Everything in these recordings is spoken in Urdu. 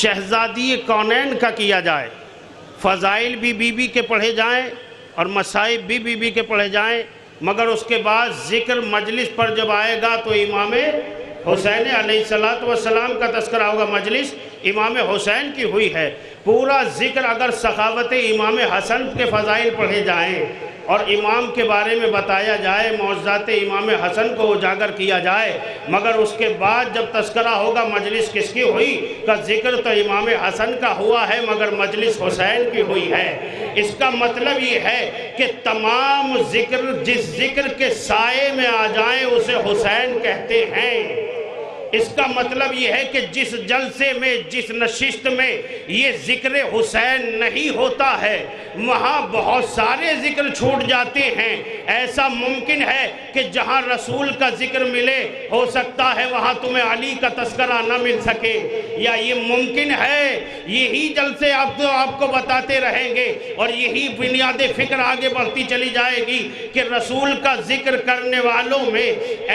شہزادی کونین کا کیا جائے، فضائل بھی بی بی کے پڑھے جائیں اور مصائب بھی بی بی کے پڑھے جائیں، مگر اس کے بعد ذکر مجلس پر جب آئے گا تو امام حسین علیہ السلام کا تذکرہ ہوگا۔ مجلس امام حسین کی ہوئی ہے، پورا ذکر اگر سخاوت امام حسن کے فضائل پڑھے جائیں اور امام کے بارے میں بتایا جائے، معجزات امام حسن کو اجاگر کیا جائے، مگر اس کے بعد جب تذکرہ ہوگا مجلس کس کی ہوئی کا ذکر تو امام حسن کا ہوا ہے مگر مجلس حسین کی ہوئی ہے۔ اس کا مطلب یہ ہے کہ تمام ذکر جس ذکر کے سائے میں آ جائیں اسے حسین کہتے ہیں۔ اس کا مطلب یہ ہے کہ جس جلسے میں، جس نشست میں یہ ذکر حسین نہیں ہوتا ہے وہاں بہت سارے ذکر چھوٹ جاتے ہیں۔ ایسا ممکن ہے کہ جہاں رسول کا ذکر ملے ہو سکتا ہے وہاں تمہیں علی کا تذکرہ نہ مل سکے، یا یہ ممکن ہے یہی جلسے آپ کو بتاتے رہیں گے اور یہی بنیاد فکر آگے بڑھتی چلی جائے گی کہ رسول کا ذکر کرنے والوں میں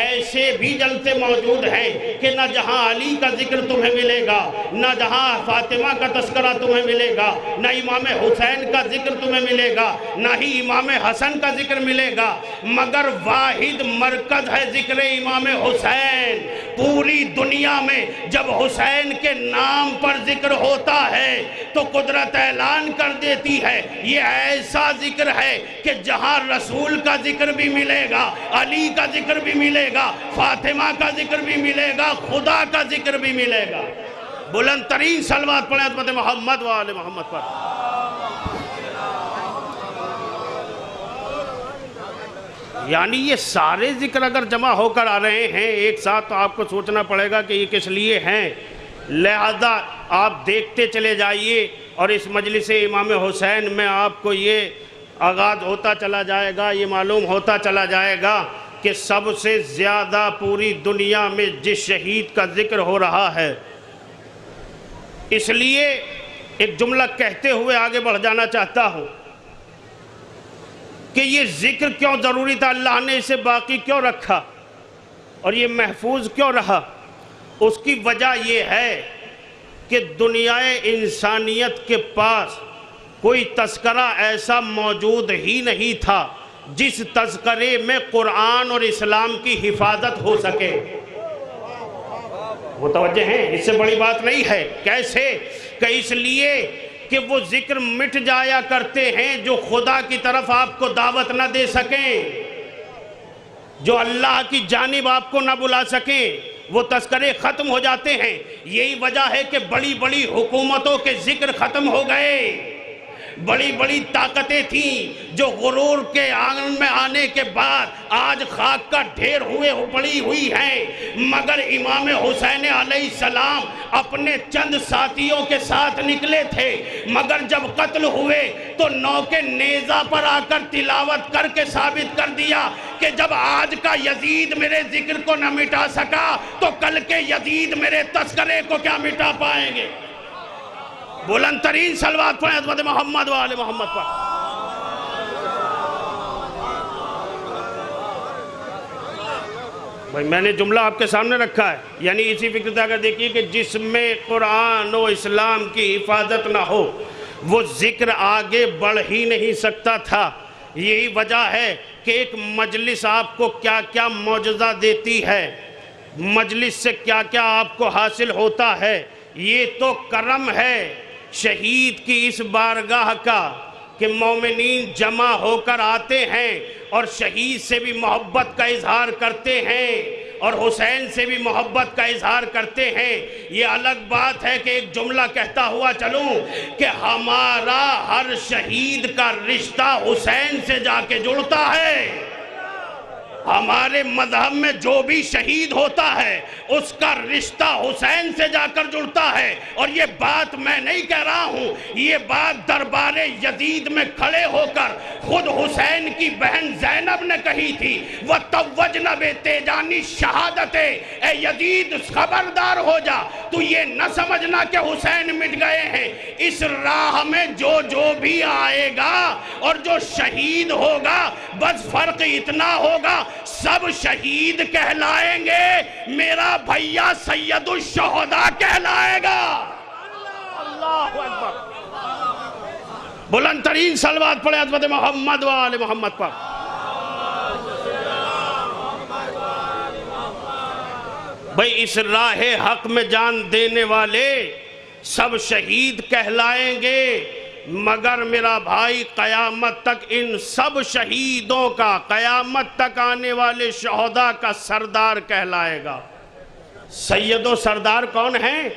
ایسے بھی جلسے موجود ہیں کہ نہ جہاں علی کا ذکر تمہیں ملے گا، نہ جہاں فاطمہ کا تذکرہ تمہیں ملے گا، نہ امام حسین کا ذکر تمہیں ملے گا، نہ ہی امام حسن کا ذکر ملے گا، مگر واحد مرکز ہے ذکر امام حسین۔ پوری دنیا میں جب حسین کے نام پر ذکر ہوتا ہے تو قدرت اعلان کر دیتی ہے یہ ایسا ذکر ہے کہ جہاں رسول کا ذکر بھی ملے گا، علی کا ذکر بھی ملے گا، فاطمہ کا ذکر بھی ملے گا، خدا کا ذکر بھی ملے گا۔ بلند ترین صلوات پڑھیں حضرت محمد و آل محمد پر۔ یعنی یہ سارے ذکر اگر جمع ہو کر آ رہے ہیں ایک ساتھ تو آپ کو سوچنا پڑے گا کہ یہ کس لیے ہیں، لہذا آپ دیکھتے چلے جائیے اور اس مجلس امام حسین میں آپ کو یہ آغاز ہوتا چلا جائے گا، یہ معلوم ہوتا چلا جائے گا کہ سب سے زیادہ پوری دنیا میں جس شہید کا ذکر ہو رہا ہے۔ اس لیے ایک جملہ کہتے ہوئے آگے بڑھ جانا چاہتا ہوں کہ یہ ذکر کیوں ضروری تھا، اللہ نے اسے باقی کیوں رکھا اور یہ محفوظ کیوں رہا۔ اس کی وجہ یہ ہے کہ دنیا انسانیت کے پاس کوئی تذکرہ ایسا موجود ہی نہیں تھا جس تذکرے میں قرآن اور اسلام کی حفاظت ہو سکے۔ متوجہ ہیں، اس سے بڑی بات نہیں ہے۔ کیسے؟ کہ اس لیے کہ وہ ذکر مٹ جایا کرتے ہیں جو خدا کی طرف آپ کو دعوت نہ دے سکیں، جو اللہ کی جانب آپ کو نہ بلا سکیں، وہ تذکرے ختم ہو جاتے ہیں۔ یہی وجہ ہے کہ بڑی بڑی حکومتوں کے ذکر ختم ہو گئے، بڑی بڑی طاقتیں تھیں جو غرور کے آنگن میں آنے کے بعد آج خاک کا ڈھیر ہوئے پڑی ہوئی ہیں، مگر امام حسین علیہ السلام اپنے چند ساتھیوں کے ساتھ نکلے تھے، مگر جب قتل ہوئے تو نوکے نیزہ پر آ کر تلاوت کر کے ثابت کر دیا کہ جب آج کا یزید میرے ذکر کو نہ مٹا سکا تو کل کے یزید میرے تذکرے کو کیا مٹا پائیں گے۔ بلند ترین صلوات پڑھیں حضرت محمد و آل محمد پر۔ بھائی میں نے جملہ آپ کے سامنے رکھا ہے، یعنی اسی فکر سے اگر دیکھیے کہ جس میں قرآن و اسلام کی حفاظت نہ ہو وہ ذکر آگے بڑھ ہی نہیں سکتا تھا۔ یہی وجہ ہے کہ ایک مجلس آپ کو کیا کیا معجزہ دیتی ہے، مجلس سے کیا کیا آپ کو حاصل ہوتا ہے۔ یہ تو کرم ہے شہید کی اس بارگاہ کا کہ مومنین جمع ہو کر آتے ہیں اور شہید سے بھی محبت کا اظہار کرتے ہیں اور حسین سے بھی محبت کا اظہار کرتے ہیں۔ یہ الگ بات ہے کہ ایک جملہ کہتا ہوا چلوں کہ ہمارا ہر شہید کا رشتہ حسین سے جا کے جڑتا ہے۔ ہمارے مذہب میں جو بھی شہید ہوتا ہے اس کا رشتہ حسین سے جا کر جڑتا ہے، اور یہ بات میں نہیں کہہ رہا ہوں، یہ بات دربار یزید میں کھڑے ہو کر خود حسین کی بہن زینب نے کہی تھی، وَتَوَّجْنَ بِتَیجَانِ شہادت، اے یزید خبردار ہو جا، تو یہ نہ سمجھنا کہ حسین مٹ گئے ہیں، اس راہ میں جو بھی آئے گا اور جو شہید ہوگا بس فرق اتنا ہوگا سب شہید کہلائیں گے، میرا بھیا سید الشہداء کہلائے گا۔ بلند ترین صلوات پڑھیں حضرت محمد و آل محمد پر۔ بھئی اس راہ حق میں جان دینے والے سب شہید کہلائیں گے، مگر میرا بھائی قیامت تک ان سب شہیدوں کا، قیامت تک آنے والے شہداء کا سردار کہلائے گا۔ سید و سردار کون ہیں؟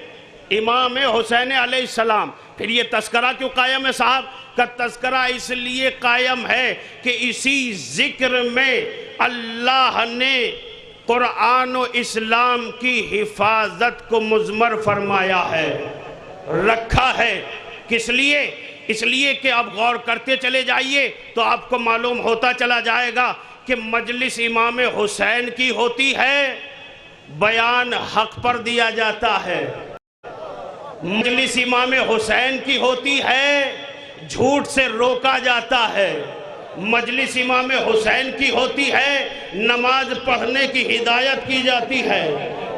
امام حسین علیہ السلام۔ پھر یہ تذکرہ کیوں قائم ہے صاحب؟ کا تذکرہ اس لیے قائم ہے کہ اسی ذکر میں اللہ نے قرآن و اسلام کی حفاظت کو مضمر فرمایا ہے، رکھا ہے۔ کس لیے؟ اس لیے کہ اب غور کرتے چلے جائیے تو آپ کو معلوم ہوتا چلا جائے گا کہ مجلس امام حسین کی ہوتی ہے، بیان حق پر دیا جاتا ہے۔ مجلس امام حسین کی ہوتی ہے، جھوٹ سے روکا جاتا ہے۔ مجلس امام حسین کی ہوتی ہے، نماز پڑھنے کی ہدایت کی جاتی ہے۔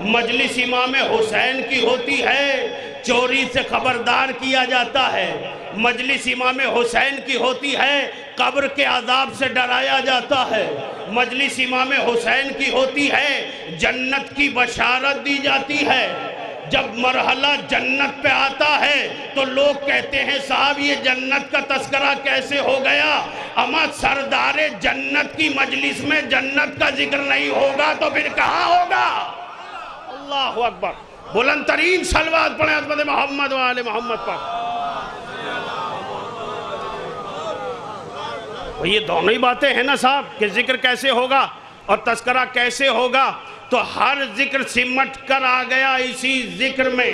مجلس امام حسین کی ہوتی ہے، چوری سے خبردار کیا جاتا ہے۔ مجلس امام حسین کی ہوتی ہے، قبر کے عذاب سے ڈرایا جاتا ہے۔ مجلس امام حسین کی ہوتی ہے، جنت کی بشارت دی جاتی ہے۔ جب مرحلہ جنت پہ آتا ہے تو لوگ کہتے ہیں صاحب یہ جنت کا تذکرہ کیسے ہو گیا؟ اما سردار جنت کی مجلس میں جنت کا ذکر نہیں ہوگا تو پھر کہاں ہوگا؟ اللہ اکبر۔ بلند ترین صلوات پڑھیں حضرت محمد و آل محمد پر۔ یہ دونوں ہی باتیں ہیں نا صاحب کہ ذکر کیسے ہوگا اور تذکرہ کیسے ہوگا، تو ہر ذکر سمٹ کر آ گیا اسی ذکر میں۔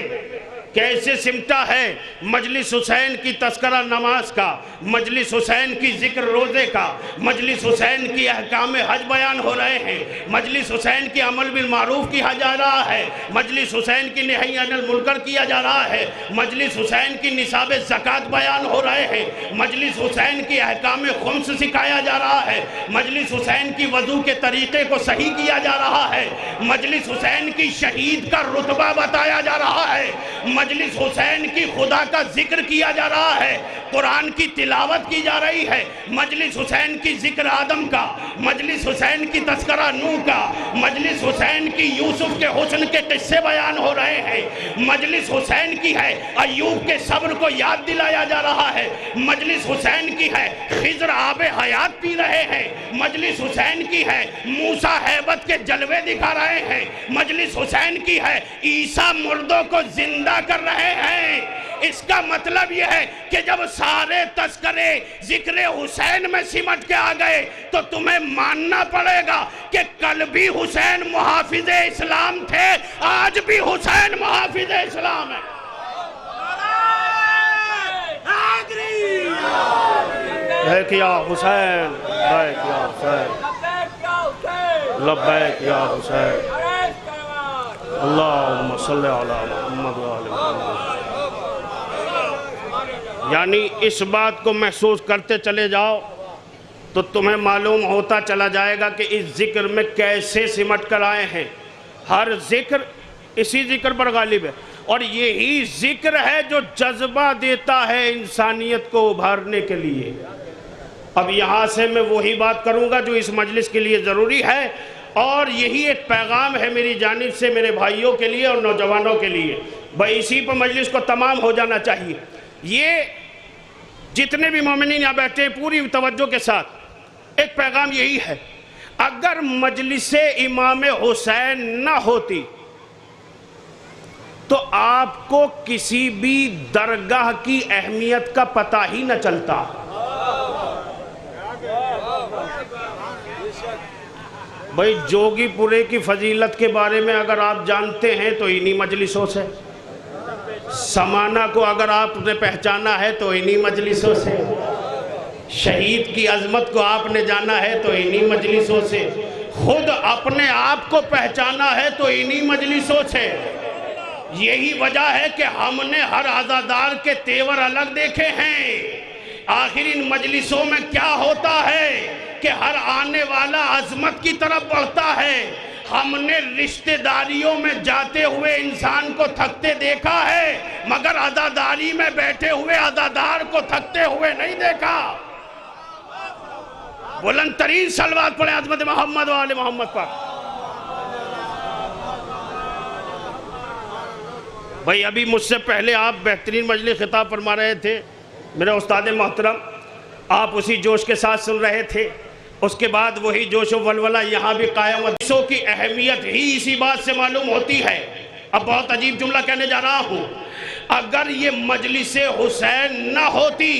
کیسے سمٹا ہے؟ مجلس حسین کی تذکرہ نماز کا، مجلس حسین کی ذکر روزے کا، مجلس حسین کی احکام حج بیان ہو رہے ہیں، مجلس حسین کی عمل بالمعروف کیا جا رہا ہے، مجلس حسین کی نہی عن المنکر کیا جا رہا ہے، مجلس حسین کی نصاب زکوٰۃ بیان ہو رہے ہیں، مجلس حسین کی احکام خمس سکھایا جا رہا ہے، مجلس حسین کی وضو کے طریقے کو صحیح کیا جا رہا ہے، مجلس حسین کی شہید کا رتبہ بتایا جا رہا ہے، مجلس حسین کی خدا کا ذکر کیا جا رہا ہے، قرآن کی تلاوت کی جا رہی ہے، مجلس حسین کی ذکر آدم کا، مجلس حسین کی تذکرہ نوح کا، مجلس حسین کی یوسف کے حسن کے قصے بیان ہو رہے ہیں، مجلس حسین کی ہے ایوب کے صبر کو یاد دلایا جا رہا ہے، مجلس حسین کی ہے خضر آب حیات پی رہے ہیں، مجلس حسین کی ہے موسیٰ ہیبت کے جلوے دکھا رہے ہیں، مجلس حسین کی ہے عیسیٰ مردوں کو زندہ کر رہے ہیں۔ اس کا مطلب یہ ہے کہ جب سارے تذکرے ذکر حسین میں سمٹ کے آ گئے تو تمہیں ماننا پڑے گا کہ کل بھی حسین محافظ اسلام تھے، آج بھی حسین محافظ اسلام ہے۔ لبیک یا حسین، لبیک یا حسین، لبیک یا حسین، اللہم صلی علی محمد و آل محمد۔ یعنی اس بات کو محسوس کرتے چلے جاؤ تو تمہیں معلوم ہوتا چلا جائے گا کہ اس ذکر میں کیسے سمٹ کر آئے ہیں۔ ہر ذکر اسی ذکر پر غالب ہے، اور یہی ذکر ہے جو جذبہ دیتا ہے انسانیت کو ابھارنے کے لیے۔ اب یہاں سے میں وہی بات کروں گا جو اس مجلس کے لیے ضروری ہے، اور یہی ایک پیغام ہے میری جانب سے میرے بھائیوں کے لیے اور نوجوانوں کے لیے۔ بھائی اسی پر مجلس کو تمام ہو جانا چاہیے۔ یہ جتنے بھی مومنین یہاں بیٹھے ہیں پوری توجہ کے ساتھ ایک پیغام یہی ہے، اگر مجلس امام حسین نہ ہوتی تو آپ کو کسی بھی درگاہ کی اہمیت کا پتہ ہی نہ چلتا۔ بھئی جوگی پورے کی فضیلت کے بارے میں اگر آپ جانتے ہیں تو انہی مجلسوں سے، سمانہ کو اگر آپ نے پہچانا ہے تو انہی مجلسوں سے، شہید کی عظمت کو آپ نے جانا ہے تو انہی مجلسوں سے، خود اپنے آپ کو پہچانا ہے تو انہی مجلسوں سے۔ یہی وجہ ہے کہ ہم نے ہر عزادار کے تیور الگ دیکھے ہیں۔ آخر ان مجلسوں میں کیا ہوتا ہے کہ ہر آنے والا عظمت کی طرف بڑھتا ہے، ہم نے رشتہ داریوں میں جاتے ہوئے انسان کو تھکتے دیکھا ہے، مگر عزاداری میں بیٹھے ہوئے عزادار کو تھکتے ہوئے نہیں دیکھا۔ بلند ترین صلوات پڑھیں عظمت محمد و آل محمد پر۔ بھائی ابھی مجھ سے پہلے آپ بہترین مجلس خطاب فرما رہے تھے، میرے استاد محترم، آپ اسی جوش کے ساتھ سن رہے تھے، اس کے بعد وہی جوش و ولولہ یہاں بھی قائم۔ حدیثوں کی اہمیت ہی اسی بات سے معلوم ہوتی ہے۔ اب بہت عجیب جملہ کہنے جا رہا ہوں، اگر یہ مجلس حسین نہ ہوتی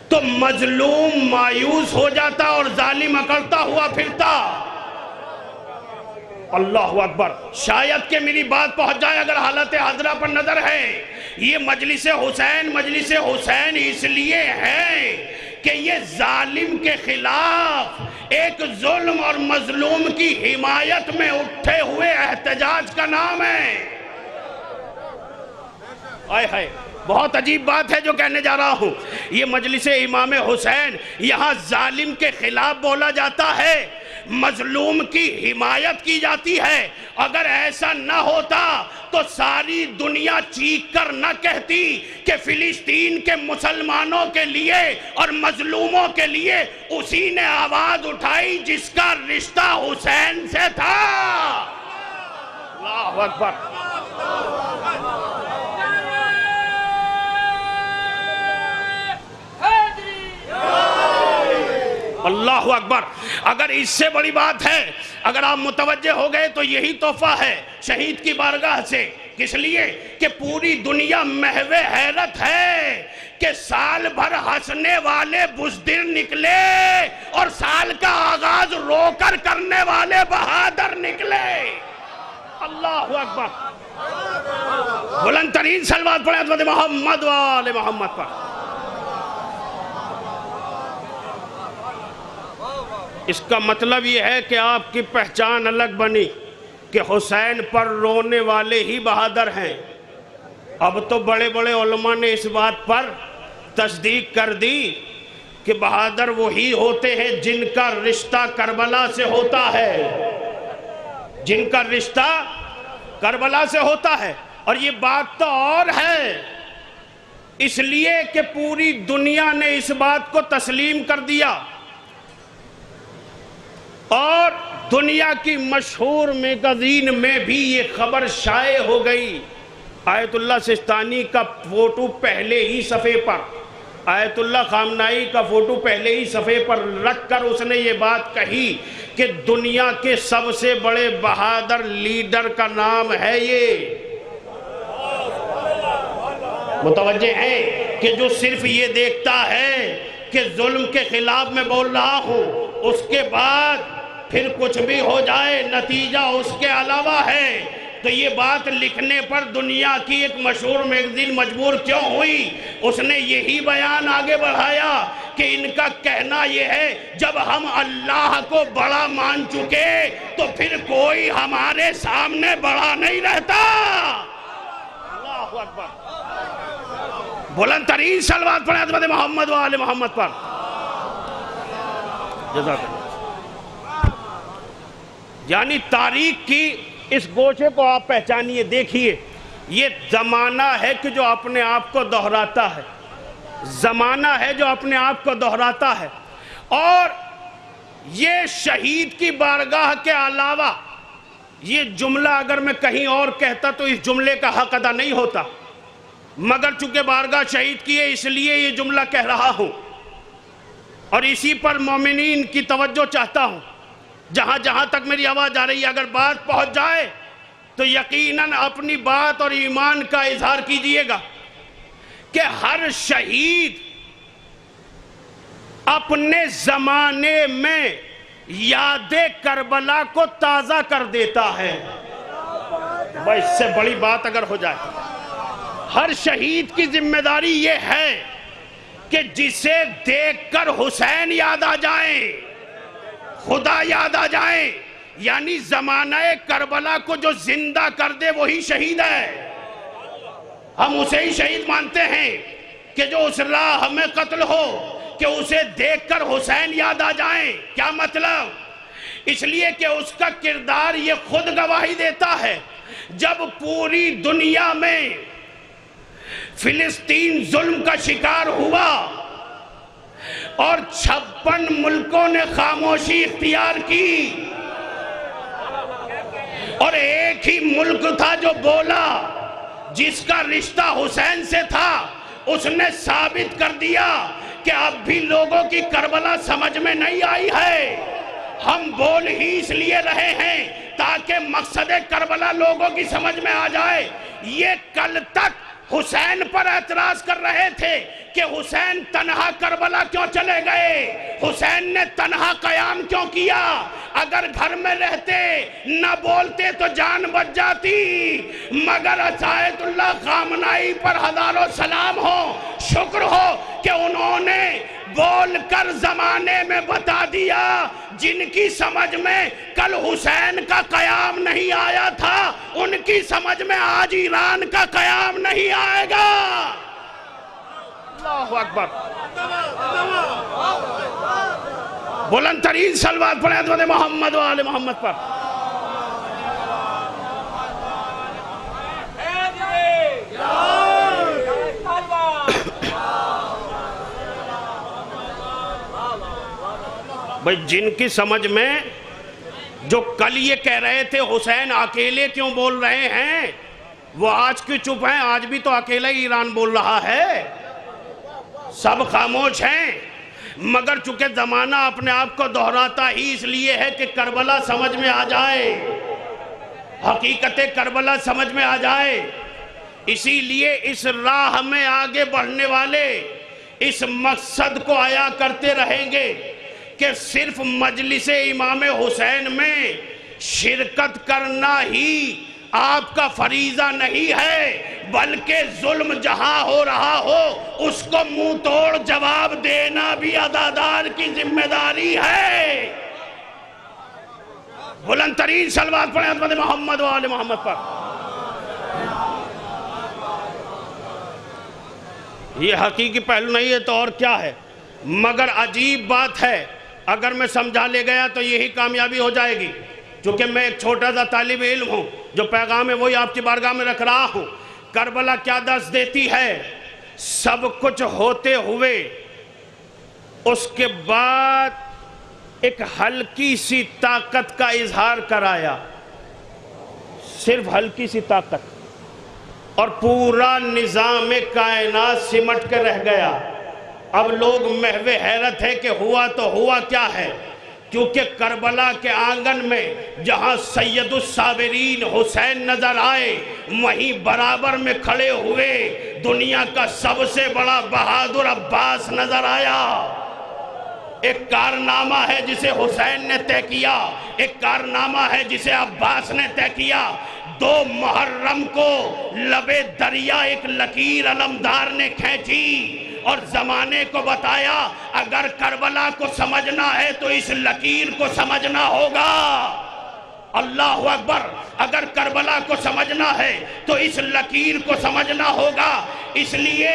تو مظلوم مایوس ہو جاتا اور ظالم اکڑتا ہوا پھرتا۔ اللہ اکبر، شاید کہ میری بات پہنچ جائے اگر حالت حاضرہ پر نظر ہے۔ یہ مجلس حسین اس لیے ہے کہ یہ ظالم کے خلاف ایک ظلم اور مظلوم کی حمایت میں اٹھے ہوئے احتجاج کا نام ہے۔ آئے ہائے، بہت عجیب بات ہے جو کہنے جا رہا ہوں۔ یہ مجلس امام حسین، یہاں ظالم کے خلاف بولا جاتا ہے، مظلوم کی حمایت کی جاتی ہے۔ اگر ایسا نہ ہوتا تو ساری دنیا چیخ کر نہ کہتی کہ فلسطین کے مسلمانوں کے لیے اور مظلوموں کے لیے اسی نے آواز اٹھائی جس کا رشتہ حسین سے تھا۔ اللہ اکبر، اللہ اکبر۔ اگر اس سے بڑی بات ہے، اگر آپ متوجہ ہو گئے تو یہی تحفہ ہے شہید کی بارگاہ سے۔ کس لیے کہ پوری دنیا محو حیرت ہے کہ سال بھر ہنسنے والے بزدل نکلے اور سال کا آغاز رو کر کرنے والے بہادر نکلے۔ اللہ اکبر، بلند ترین صلوات پڑھیں حضرت محمد و آل محمد پر۔ اس کا مطلب یہ ہے کہ آپ کی پہچان الگ بنی کہ حسین پر رونے والے ہی بہادر ہیں۔ اب تو بڑے بڑے علماء نے اس بات پر تصدیق کر دی کہ بہادر وہی ہوتے ہیں جن کا رشتہ کربلا سے ہوتا ہے، جن کا رشتہ کربلا سے ہوتا ہے۔ اور یہ بات تو اور ہے، اس لیے کہ پوری دنیا نے اس بات کو تسلیم کر دیا اور دنیا کی مشہور میگزین میں بھی یہ خبر شائع ہو گئی۔ آیت اللہ سستانی کا فوٹو پہلے ہی صفحے پر، آیت اللہ خامنائی کا فوٹو پہلے ہی صفحے پر رکھ کر اس نے یہ بات کہی کہ دنیا کے سب سے بڑے بہادر لیڈر کا نام ہے یہ۔ متوجہ ہیں کہ جو صرف یہ دیکھتا ہے کہ ظلم کے خلاف میں بول رہا ہوں، اس کے بعد پھر کچھ بھی ہو جائے نتیجہ اس کے علاوہ ہے، تو یہ بات لکھنے پر دنیا کی ایک مشہور میگزین مجبور کیوں ہوئی؟ اس نے یہی بیان آگے بڑھایا کہ ان کا کہنا یہ ہے جب ہم اللہ کو بڑا مان چکے تو پھر کوئی ہمارے سامنے بڑا نہیں رہتا۔ اللہ اکبر، بلند ترین صلوات پڑھیں حضرت محمد و آل محمد پر۔ جزاک اللہ۔ یعنی تاریخ کی اس گوشے کو آپ پہچانیے، دیکھیے، یہ زمانہ ہے کہ جو اپنے آپ کو دہراتا ہے، زمانہ ہے جو اپنے آپ کو دہراتا ہے۔ اور یہ شہید کی بارگاہ کے علاوہ یہ جملہ اگر میں کہیں اور کہتا تو اس جملے کا حق ادا نہیں ہوتا، مگر چونکہ بارگاہ شہید کی ہے اس لیے یہ جملہ کہہ رہا ہوں، اور اسی پر مومنین کی توجہ چاہتا ہوں۔ جہاں جہاں تک میری آواز آ رہی ہے، اگر بات پہنچ جائے تو یقیناً اپنی بات اور ایمان کا اظہار کیجئے گا کہ ہر شہید اپنے زمانے میں یاد کربلا کو تازہ کر دیتا ہے۔ بھائی اس سے بڑی بات اگر ہو جائے، ہر شہید کی ذمہ داری یہ ہے کہ جسے دیکھ کر حسین یاد آ جائیں، خدا یاد آ جائیں، یعنی زمانہ کربلا کو جو زندہ کر دے وہی شہید ہے۔ ہم اسے ہی شہید مانتے ہیں کہ جو اس راہ میں قتل ہو کہ اسے دیکھ کر حسین یاد آ جائیں۔ کیا مطلب؟ اس لیے کہ اس کا کردار یہ خود گواہی دیتا ہے. جب پوری دنیا میں فلسطین ظلم کا شکار ہوا اور 56 ملکوں نے خاموشی اختیار کی اور ایک ہی ملک تھا جو بولا، جس کا رشتہ حسین سے تھا، اس نے ثابت کر دیا کہ اب بھی لوگوں کی کربلا سمجھ میں نہیں آئی ہے. ہم بول ہی اس لیے رہے ہیں تاکہ مقصد کربلا لوگوں کی سمجھ میں آ جائے. یہ کل تک حسین پر اعتراض کر رہے تھے کہ حسین تنہا کربلا کیوں چلے گئے، حسین نے تنہا قیام کیوں کیا، اگر گھر میں رہتے نہ بولتے تو جان بچ جاتی. مگر عطایت اللہ خامنائی پر ہزاروں سلام ہو، شکر ہو کہ انہوں نے بول کر زمانے میں بتا دیا جن کی سمجھ میں کل حسین کا قیام نہیں آیا تھا، ان کی سمجھ میں آج ایران کا قیام نہیں آئے گا. اللہ اکبر. بلند ترین صلوات پڑھیں حضرت محمد و آل محمد پر. بھئی جن کی سمجھ میں جو کل یہ کہہ رہے تھے حسین اکیلے کیوں بول رہے ہیں، وہ آج کیوں چپ ہیں؟ آج بھی تو اکیلا ہی ایران بول رہا ہے، سب خاموش ہیں. مگر چونکہ زمانہ اپنے آپ کو دہراتا ہی اس لیے ہے کہ کربلا سمجھ میں آ جائے، حقیقت کربلا سمجھ میں آ جائے. اسی لیے اس راہ میں آگے بڑھنے والے اس مقصد کو آیا کرتے رہیں گے کہ صرف مجلس امام حسین میں شرکت کرنا ہی آپ کا فریضہ نہیں ہے، بلکہ ظلم جہاں ہو رہا ہو اس کو منہ توڑ جواب دینا بھی عزادار کی ذمہ داری ہے. بلند ترین صلوات پڑھیں حضرت محمد و آل محمد پر. یہ حقیقی پہلو نہیں ہے تو اور کیا ہے. مگر عجیب بات ہے، اگر میں سمجھا لے گیا تو یہی کامیابی ہو جائے گی. چونکہ میں ایک چھوٹا سا طالب علم ہوں، جو پیغام ہے وہی آپ کی بارگاہ میں رکھ رہا ہوں. کربلا کیا درس دیتی ہے؟ سب کچھ ہوتے ہوئے اس کے بعد ایک ہلکی سی طاقت کا اظہار کرایا، صرف ہلکی سی طاقت، اور پورا نظام کائنات سمٹ کے رہ گیا. اب لوگ محو حیرت ہے کہ ہوا تو ہوا کیا ہے، کیونکہ کربلا کے آنگن میں جہاں سید الصابرین حسین نظر آئے، وہیں برابر میں کھڑے ہوئے دنیا کا سب سے بڑا بہادر عباس نظر آیا. ایک کارنامہ ہے جسے حسین نے طے کیا، ایک کارنامہ ہے جسے عباس نے طے کیا. 2 محرم کو لبے دریا ایک لکیر علمدار نے کھینچی اور زمانے کو بتایا اگر کربلا کو سمجھنا ہے تو اس لکیر کو سمجھنا ہوگا. اللہ اکبر. اگر کربلا کو سمجھنا ہے تو اس لکیر کو سمجھنا ہوگا. اس لیے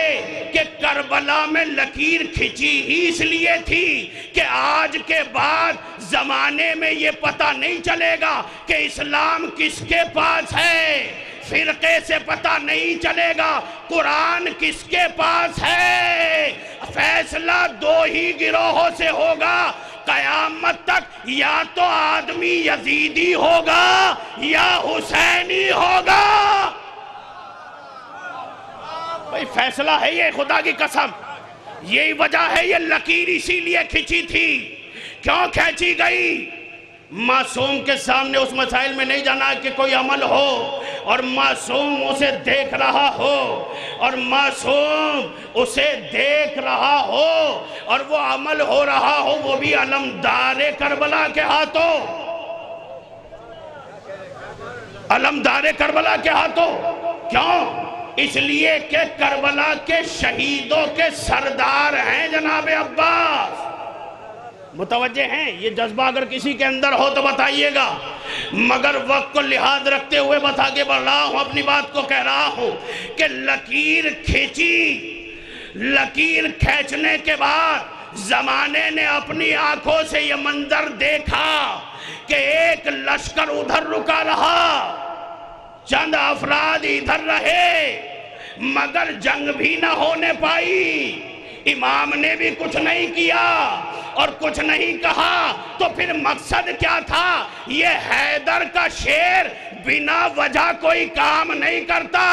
کہ کربلا میں لکیر کھچی ہی اس لیے تھی کہ آج کے بعد زمانے میں یہ پتہ نہیں چلے گا کہ اسلام کس کے پاس ہے، فرقے سے پتہ نہیں چلے گا قرآن کس کے پاس ہے. فیصلہ 2 ہی گروہوں سے ہوگا قیامت تک، یا تو آدمی یزیدی ہوگا یا حسینی ہوگا. بھئی فیصلہ ہے یہ، خدا کی قسم. یہی وجہ ہے یہ لکیر اسی لیے کھچی تھی. کیوں کھینچی گئی؟ معصوم کے سامنے اس مسائل میں نہیں جانا کہ کوئی عمل ہو اور معصوم اسے دیکھ رہا ہو، اور معصوم اسے دیکھ رہا ہو اور وہ عمل ہو رہا ہو، وہ بھی علمدار کربلا کے ہاتھوں، علمدار کربلا کے ہاتھوں. کیوں؟ اس لیے کہ کربلا کے شہیدوں کے سردار ہیں جناب عباس. متوجہ ہیں؟ یہ جذبہ اگر کسی کے اندر ہو تو بتائیے گا. مگر وقت کو لحاظ رکھتے ہوئے بتا کے بڑھ رہا ہوں، اپنی بات کو کہہ رہا ہوں کہ لکیر کھینچی. لکیر کھینچنے کے بعد زمانے نے اپنی آنکھوں سے یہ منظر دیکھا کہ ایک لشکر ادھر رکا رہا، چند افراد ادھر رہے، مگر جنگ بھی نہ ہونے پائی۔ امام نے بھی کچھ نہیں کیا اور کچھ نہیں کہا، تو پھر مقصد کیا تھا؟ یہ حیدر کا شیر بنا وجہ کوئی کام نہیں کرتا۔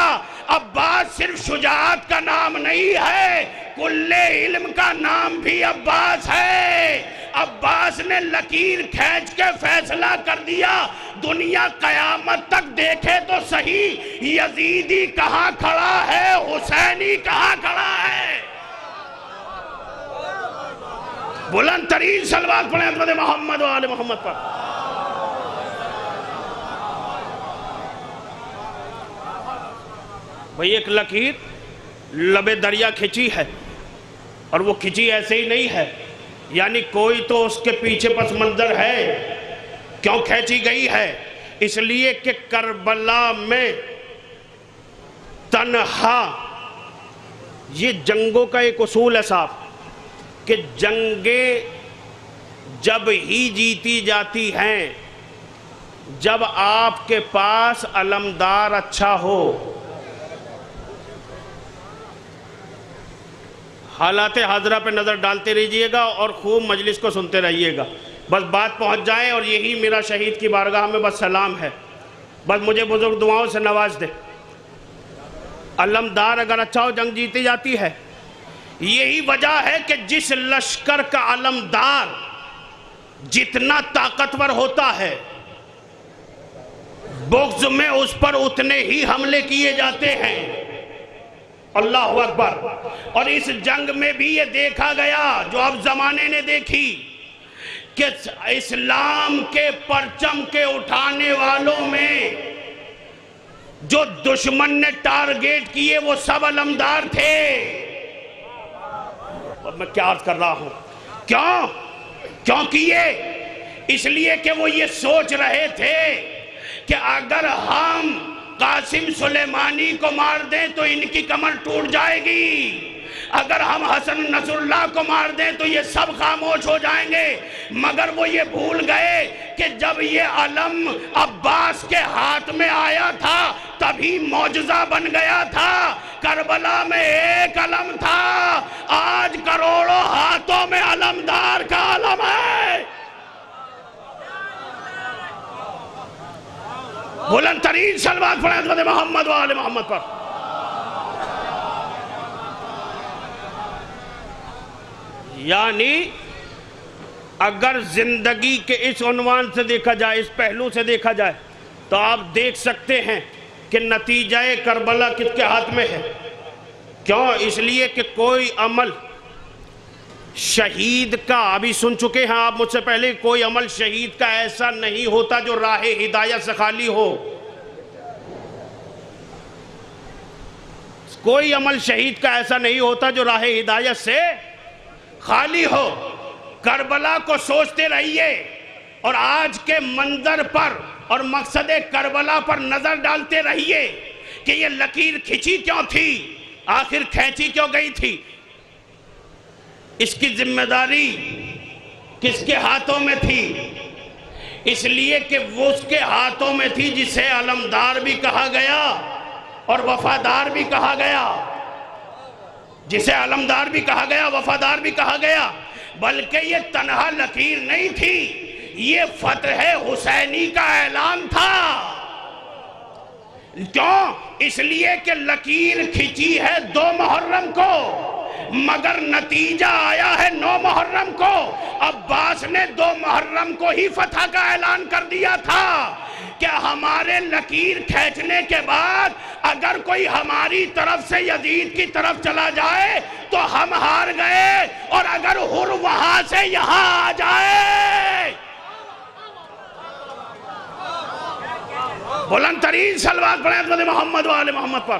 عباس صرف شجاعت کا نام نہیں ہے، کل علم کا نام بھی عباس ہے۔ عباس نے لکیر کھینچ کے فیصلہ کر دیا، دنیا قیامت تک دیکھے تو صحیح، یزیدی کہاں کھڑا ہے، حسینی کہاں کھڑا ہے۔ بلند ترین صلوات پڑھیں حضرت محمد و آل محمد پر۔ بھئی ایک لکیر لبے دریا کھچی ہے، اور وہ کھچی ایسے ہی نہیں ہے، یعنی کوئی تو اس کے پیچھے پس منظر ہے۔ کیوں کھینچی گئی ہے؟ اس لیے کہ کربلا میں تنہا، یہ جنگوں کا ایک اصول ہے صاحب، کہ جنگیں جب ہی جیتی جاتی ہیں جب آپ کے پاس علمدار اچھا ہو۔ حالات حاضرہ پہ نظر ڈالتے رہیے گا اور خوب مجلس کو سنتے رہیے گا، بس بات پہنچ جائے، اور یہی میرا شہید کی بارگاہ میں بس سلام ہے، بس مجھے بزرگ دعاؤں سے نواز دے۔ علمدار اگر اچھا ہو جنگ جیتی جاتی ہے۔ یہی وجہ ہے کہ جس لشکر کا علمدار جتنا طاقتور ہوتا ہے، بغض میں اس پر اتنے ہی حملے کیے جاتے ہیں۔ اللہ اکبر۔ اور اس جنگ میں بھی یہ دیکھا گیا جو اب زمانے نے دیکھی، کہ اسلام کے پرچم کے اٹھانے والوں میں جو دشمن نے ٹارگیٹ کیے وہ سب علمدار تھے۔ اب میں کیا عرض کر رہا ہوں؟ کیوں کیے؟ اس لیے کہ وہ یہ سوچ رہے تھے کہ اگر ہم قاسم سلیمانی کو مار دیں تو ان کی کمر ٹوٹ جائے گی، اگر ہم حسن نصر اللہ کو مار دیں تو یہ سب خاموش ہو جائیں گے۔ مگر وہ یہ بھول گئے کہ جب یہ علم عباس کے ہاتھ میں آیا تھا تبھی معجزہ بن گیا تھا۔ کربلا میں ایک علم تھا، آج کروڑوں ہاتھوں میں علمدار کا علم ہے۔ بلند ترین صلوات پڑھیں حضرت محمد و آل محمد پر۔ یعنی اگر زندگی کے اس عنوان سے دیکھا جائے، اس پہلو سے دیکھا جائے، تو آپ دیکھ سکتے ہیں کہ نتیجہ کربلا کس کے ہاتھ میں ہے۔ کیوں؟ اس لیے کہ کوئی عمل شہید کا، ابھی سن چکے ہیں آپ مجھ سے پہلے، کوئی عمل شہید کا ایسا نہیں ہوتا جو راہ ہدایت سے خالی ہو۔ کوئی عمل شہید کا ایسا نہیں ہوتا جو راہ ہدایت سے خالی ہو۔ کربلا کو سوچتے رہیے اور آج کے منظر پر اور مقصد کربلا پر نظر ڈالتے رہیے کہ یہ لکیر کھچی کیوں تھی، آخر کھینچی کیوں گئی تھی، اس کی ذمہ داری کس کے ہاتھوں میں تھی؟ اس لیے کہ وہ اس کے ہاتھوں میں تھی جسے علمدار بھی کہا گیا اور وفادار بھی کہا گیا، جسے علمدار بھی کہا گیا، وفادار بھی کہا گیا۔ بلکہ یہ تنہا لکیر نہیں تھی، یہ فتح حسینی کا اعلان تھا۔ کیوں؟ اس لیے کہ لکیر کھچی ہے 2 محرم کو، مگر نتیجہ آیا ہے 9 محرم کو۔ عباس نے 2 محرم کو ہی فتح کا اعلان کر دیا تھا کہ ہمارے لکیر کھینچنے کے بعد اگر کوئی ہماری طرف سے یزید کی طرف چلا جائے تو ہم ہار گئے، اور اگر ہر وہاں سے یہاں آ جائے۔ بلند ترین صلوات پڑھیں حضرت محمد و آل محمد پر۔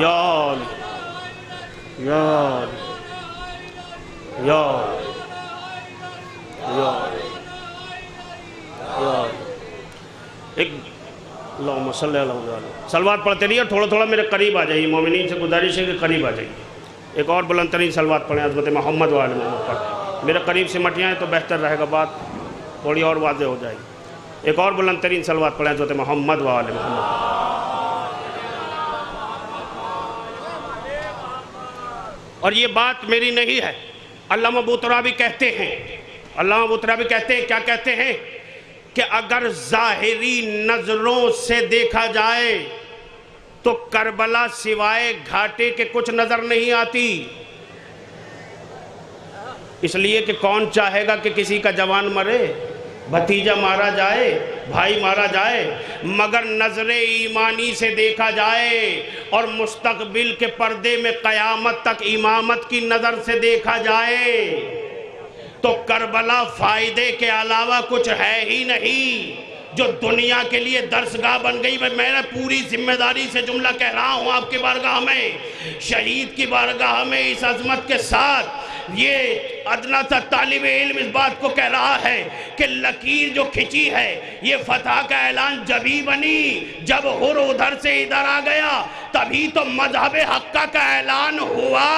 یا یا یا یا یا اللہم صلی اللہ علیہ وسلم. سلوات پڑھتے رہیے اور تھوڑا تھوڑا میرے قریب آ جائیے. مومنین سے گزارش ہے کہ قریب آ جائیے. ایک اور بلند ترین سلوات پڑھیں حضرت محمد و آل محمد پر. میرے قریب سے مٹ جائیں تو بہتر رہے گا, بات تھوڑی اور واضح ہو جائے گی. ایک اور بلند ترین سلوات پڑھیں حضرت محمد و آل محمد پر. اور یہ بات میری نہیں ہے, علامہ ابوترابی کہتے ہیں, علامہ ابوترابی کہتے ہیں, کیا کہتے ہیں کہ اگر ظاہری نظروں سے دیکھا جائے تو کربلا سوائے گھاٹے کے کچھ نظر نہیں آتی. اس لیے کہ کون چاہے گا کہ کسی کا جوان مرے, بھتیجا مارا جائے, بھائی مارا جائے, مگر نظر ایمانی سے دیکھا جائے اور مستقبل کے پردے میں قیامت تک امامت کی نظر سے دیکھا جائے تو کربلا فائدے کے علاوہ کچھ ہے ہی نہیں, جو دنیا کے لیے درسگاہ بن گئی. میں نے پوری ذمہ داری سے جملہ کہہ رہا ہوں آپ کی بارگاہ میں, شہید کی بارگاہ میں اس عظمت کے ساتھ. یہ ادنا سا طالب علم اس بات کو کہہ رہا ہے کہ لکیر جو کھچی ہے یہ فتح کا اعلان جبھی بنی جب ہر ادھر سے ادھر آ گیا, تبھی تو مذہب حقہ کا اعلان ہوا.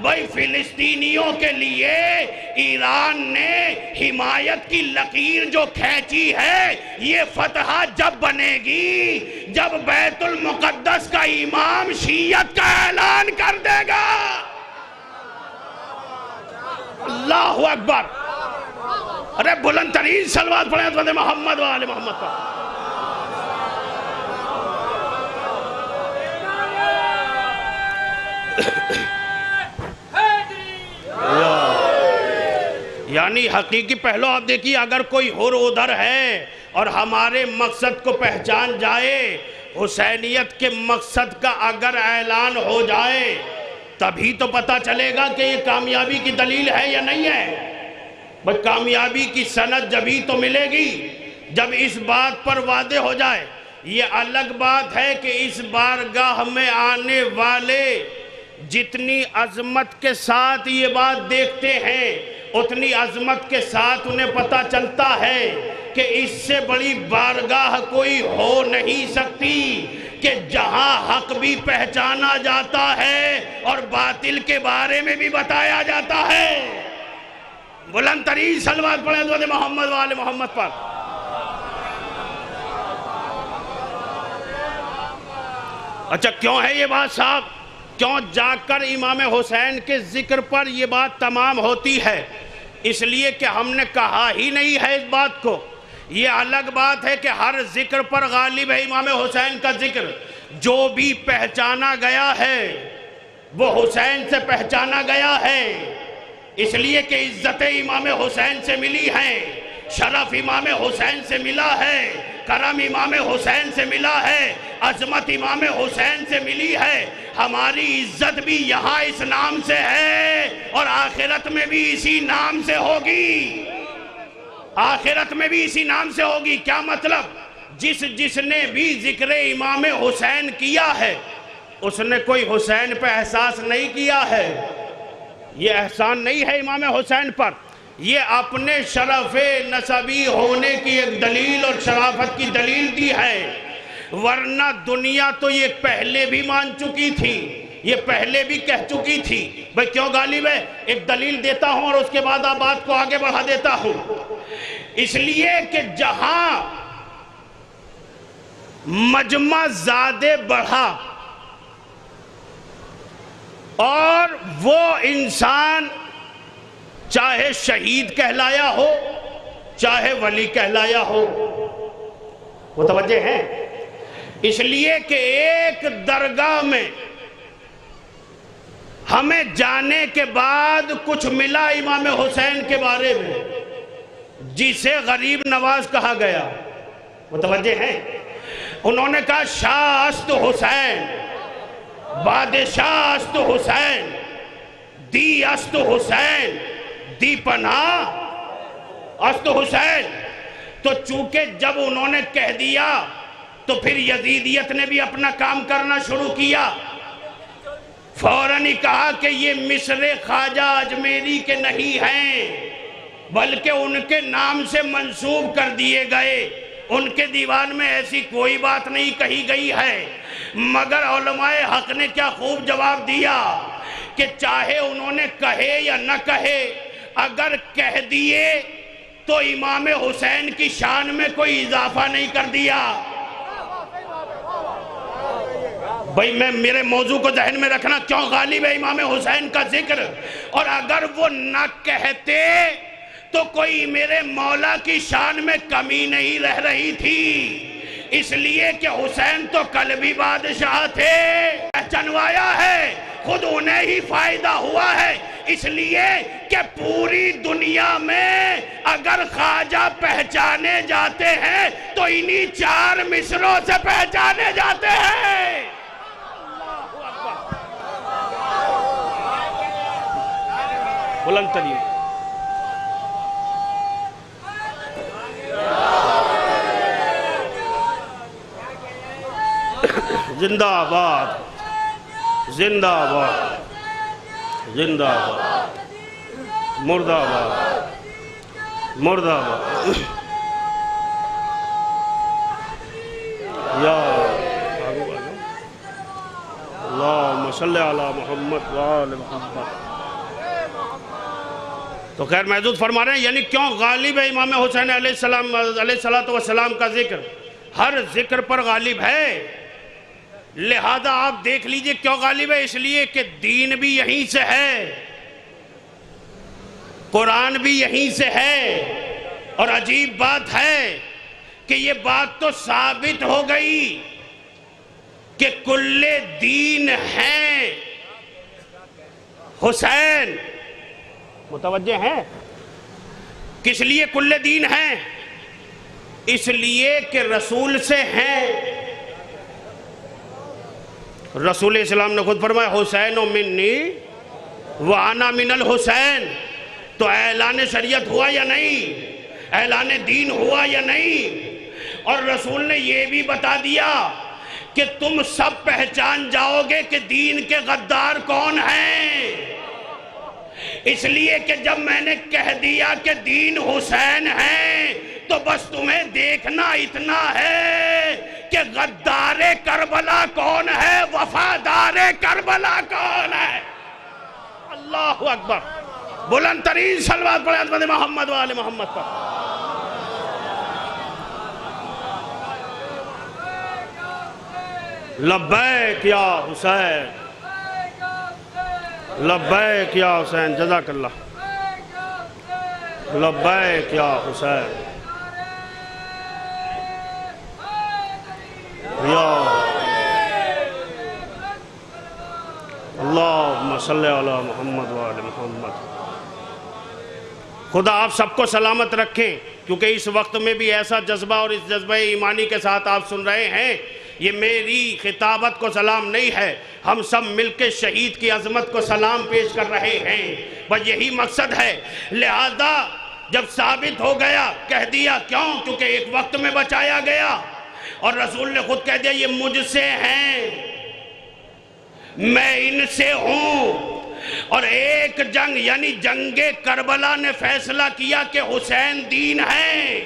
بھائی فلسطینیوں کے لیے ایران نے حمایت کی لکیر جو کھینچی ہے, یہ فتح جب بنے گی جب بیت المقدس کا امام شیعت کا اعلان کر دے گا. اللہ اکبر. ارے بلند ترین صلوات پڑھیں حضرت محمد و آل محمد پر. یعنی حقیقی پہلو آپ دیکھیے, اگر کوئی ہر ادھر ہے اور ہمارے مقصد کو پہچان جائے, حسینیت کے مقصد کا اگر اعلان ہو جائے, تبھی تو پتہ چلے گا کہ یہ کامیابی کی دلیل ہے یا نہیں ہے. بس کامیابی کی سند جبھی تو ملے گی جب اس بات پر واضح ہو جائے. یہ الگ بات ہے کہ اس بارگاہ میں آنے والے جتنی عظمت کے ساتھ یہ بات دیکھتے ہیں, اتنی عظمت کے ساتھ انہیں پتہ چلتا ہے کہ اس سے بڑی بارگاہ کوئی ہو نہیں سکتی کہ جہاں حق بھی پہچانا جاتا ہے اور باطل کے بارے میں بھی بتایا جاتا ہے. بلند ترین صلوات پڑھیں حضرت محمد و آل محمد پر. اچھا کیوں ہے یہ بات صاحب, کیوں جا کر امام حسین کے ذکر پر یہ بات تمام ہوتی ہے؟ اس لیے کہ ہم نے کہا ہی نہیں ہے اس بات کو. یہ الگ بات ہے کہ ہر ذکر پر غالب ہے امام حسین کا ذکر. جو بھی پہچانا گیا ہے وہ حسین سے پہچانا گیا ہے, اس لیے کہ عزت امام حسین سے ملی ہے, شرف امام حسین سے ملا ہے, کرم امام حسین سے ملا ہے, عظمت امام حسین سے ملی ہے. ہماری عزت بھی یہاں اس نام سے ہے اور آخرت میں بھی اسی نام سے ہوگی. آخرت میں بھی اسی نام سے ہوگی. کیا مطلب؟ جس نے بھی ذکر امام حسین کیا ہے اس نے کوئی حسین پہ احساس نہیں کیا ہے. یہ احسان نہیں ہے امام حسین پر, یہ اپنے شرف نسبی ہونے کی ایک دلیل اور شرافت کی دلیل دی ہے. ورنہ دنیا تو یہ پہلے بھی مان چکی تھی, یہ پہلے بھی کہہ چکی تھی. بھئی کیوں غالب ہے؟ ایک دلیل دیتا ہوں اور اس کے بعد آپ بات کو آگے بڑھا دیتا ہوں. اس لیے کہ جہاں مجمع زیادہ بڑھا اور وہ انسان چاہے شہید کہلایا ہو چاہے ولی کہلایا ہو, متوجہ ہیں؟ اس لیے کہ ایک درگاہ میں ہمیں جانے کے بعد کچھ ملا امام حسین کے بارے میں جسے غریب نواز کہا گیا. متوجہ ہیں؟ انہوں نے کہا شاہ است حسین, بادشاہ است حسین, دی است حسین, دی پناہ است حسین. تو چونکہ جب انہوں نے کہہ دیا تو پھر یزیدیت نے بھی اپنا کام کرنا شروع کیا. فوراً ہی کہا کہ یہ مصر خواجہ اجمیری کے نہیں ہیں بلکہ ان کے نام سے منسوب کر دیے گئے. ان کے دیوان میں ایسی کوئی بات نہیں کہی گئی ہے، مگر علماء حق نے کیا خوب جواب دیا کہ چاہے انہوں نے کہے یا نہ کہے، اگر کہہ دیے تو امام حسین کی شان میں کوئی اضافہ نہیں کر دیا۔ بھئی میرے موضوع کو ذہن میں رکھنا، کیوں غالب ہے امام حسین کا ذکر؟ اور اگر وہ نہ کہتے تو کوئی میرے مولا کی شان میں کمی نہیں رہ رہی تھی، اس لیے کہ حسین تو کل بھی بادشاہ تھے، پہچنوایا ہے، خود انہیں ہی فائدہ ہوا ہے، اس لیے کہ پوری دنیا میں اگر خواجہ پہچانے جاتے ہیں تو انہی 4 مصروں سے پہچانے جاتے ہیں۔ بلند ترین زندہ آباد، زندہ آباد، زندہ آباد، مردہ آباد، مردہ آباد۔ یا اللہم صلی علی محمد وآل محمد۔ تو خیر محدود فرما رہے ہیں، یعنی کیوں غالب ہے امام حسین علیہ السلام کا ذکر؟ ہر ذکر پر غالب ہے، لہذا آپ دیکھ لیجئے کیوں غالب ہے؟ اس لیے کہ دین بھی یہیں سے ہے، قرآن بھی یہیں سے ہے، اور عجیب بات ہے کہ یہ بات تو ثابت ہو گئی کہ کل دین ہیں حسین۔ متوجہ ہیں؟ کس لیے کل دین ہیں؟ اس لیے کہ رسول سے ہیں۔ رسول اسلام نے خود فرمایا حسین منی وانا من الحسین۔ تو اعلان شریعت ہوا یا نہیں؟ اعلان دین ہوا یا نہیں؟ اور رسول نے یہ بھی بتا دیا کہ تم سب پہچان جاؤ گے کہ دین کے غدار کون ہیں، اس لیے کہ جب میں نے کہہ دیا کہ دین حسین ہے تو بس تمہیں دیکھنا اتنا ہے کہ غدار کربلا کون ہے، وفادار کربلا کون ہے۔ اللہ اکبر، بلند ترین صلوات پڑھیں حضرت محمد و آل محمد پر۔ لبیک یا حسین، لبیک یا حسین، جزاک اللہ، لبیک یا حسین، یا اللہم صلی علی محمد و آل محمد۔ خدا آپ سب کو سلامت رکھیں، کیونکہ اس وقت میں بھی ایسا جذبہ اور اس جذبہ ایمانی کے ساتھ آپ سن رہے ہیں، یہ میری خطابت کو سلام نہیں ہے، ہم سب مل کے شہید کی عظمت کو سلام پیش کر رہے ہیں، بس یہی مقصد ہے۔ لہذا جب ثابت ہو گیا کہہ دیا، کیوں؟ کیونکہ ایک وقت میں بچایا گیا، اور رسول نے خود کہہ دیا یہ مجھ سے ہیں، میں ان سے ہوں۔ اور ایک جنگ یعنی جنگ کربلا نے فیصلہ کیا کہ حسین دین ہے،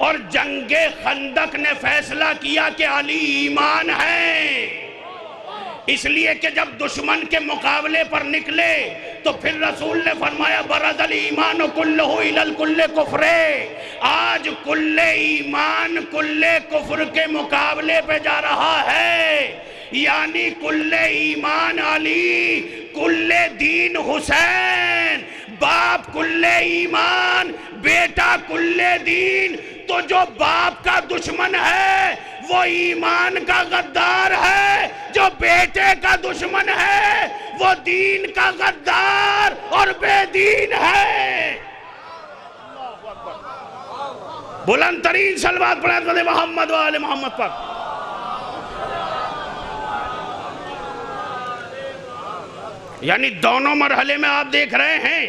اور جنگ خندق نے فیصلہ کیا کہ علی ایمان ہے۔ اس لیے کہ جب دشمن کے مقابلے پر نکلے تو پھر رسول نے فرمایا برز الایمان کلہ الی الکل کفر۔ آج کل ایمان کل کفر کے مقابلے پہ جا رہا ہے، یعنی کل ایمان علی، کل دین حسین، باپ کل ایمان، بیٹا کل دین۔ تو جو باپ کا دشمن ہے وہ ایمان کا غدار ہے، جو بیٹے کا دشمن ہے وہ دین کا غدار اور بے دین ہے۔ بلند ترین صلوات پڑھیں حضرت محمد و آل محمد پر۔ یعنی دونوں مرحلے میں آپ دیکھ رہے ہیں،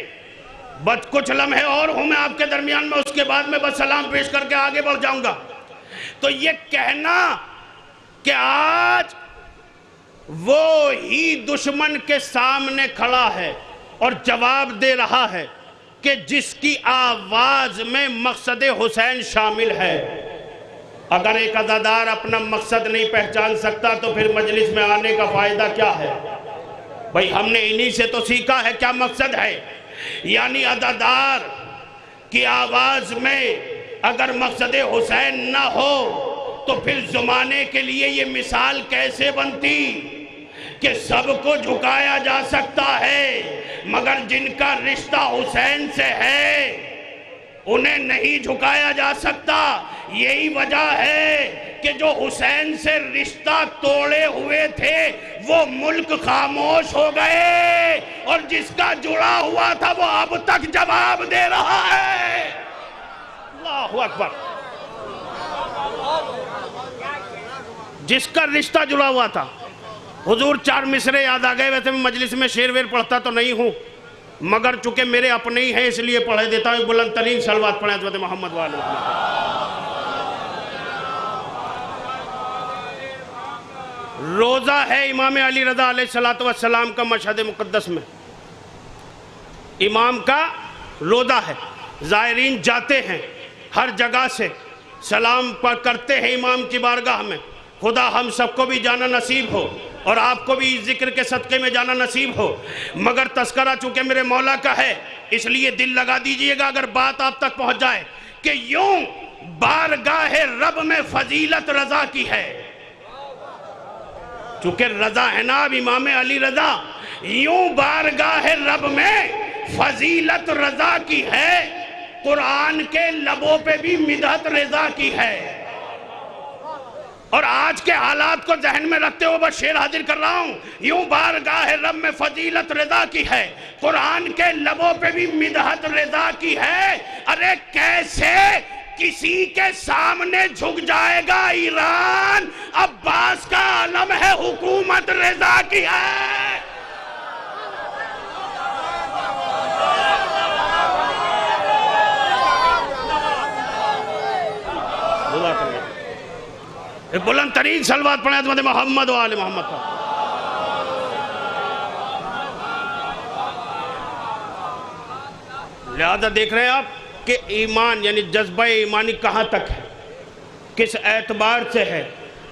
بس کچھ لمحے اور ہوں میں آپ کے درمیان میں، اس کے بعد میں بس سلام پیش کر کے آگے بڑھ جاؤں گا۔ تو یہ کہنا کہ آج وہ ہی دشمن کے سامنے کھڑا ہے اور جواب دے رہا ہے کہ جس کی آواز میں مقصد حسین شامل ہے، اگر ایک عزادار اپنا مقصد نہیں پہچان سکتا تو پھر مجلس میں آنے کا فائدہ کیا ہے؟ بھئی ہم نے انہی سے تو سیکھا ہے کیا مقصد ہے. یعنی عزادار کی آواز میں اگر مقصد حسین نہ ہو تو پھر زمانے کے لیے یہ مثال کیسے بنتی کہ سب کو جھکایا جا سکتا ہے مگر جن کا رشتہ حسین سے ہے انہیں نہیں جھکایا جا سکتا. یہی وجہ ہے کہ جو حسین سے رشتہ توڑے ہوئے تھے وہ ملک خاموش ہو گئے اور جس کا جڑا ہوا تھا وہ اب تک جواب دے رہا ہے. اللہ اکبر. جس کا رشتہ جڑا ہوا تھا. حضور 4 مصرے یاد آ گئے. ویسے میں مجلس میں شعر ویر پڑھتا تو نہیں ہوں مگر چونکہ میرے اپنے ہی ہیں اس لیے پڑھ دیتا ہوں. بلند ترین صلوات پڑھیں حضرت محمد وآلہ محمد. روزہ ہے امام علی رضا علیہ السلام کا مشہد مقدس میں. امام کا روزہ ہے. زائرین جاتے ہیں ہر جگہ سے سلام کرتے ہیں امام کی بارگاہ میں. خدا ہم سب کو بھی جانا نصیب ہو اور آپ کو بھی ذکر کے صدقے میں جانا نصیب ہو. مگر تذکرہ چونکہ میرے مولا کا ہے اس لیے دل لگا دیجئے گا اگر بات آپ تک پہنچ جائے کہ یوں بارگاہ رب میں فضیلت رضا کی ہے. چونکہ رضا ہے نا اب امام علی رضا. یوں بارگاہ رب میں فضیلت رضا کی ہے. قرآن کے لبوں پہ بھی مدحت رضا کی ہے. اور آج کے حالات کو ذہن میں رکھتے ہوئے بس شعر حاضر کر رہا ہوں. یوں بارگاہ رب میں فضیلت رضا کی ہے. قرآن کے لبوں پہ بھی مدحت رضا کی ہے. ارے کیسے کسی کے سامنے جھک جائے گا ایران؟ عباس کا علم ہے حکومت رضا کی ہے. بلند ترین صلوات پڑھیں حضرت محمد و آل محمد پر. لہذا دیکھ رہے ہیں آپ کہ ایمان یعنی جذبہ ایمانی کہاں تک ہے, کس اعتبار سے ہے,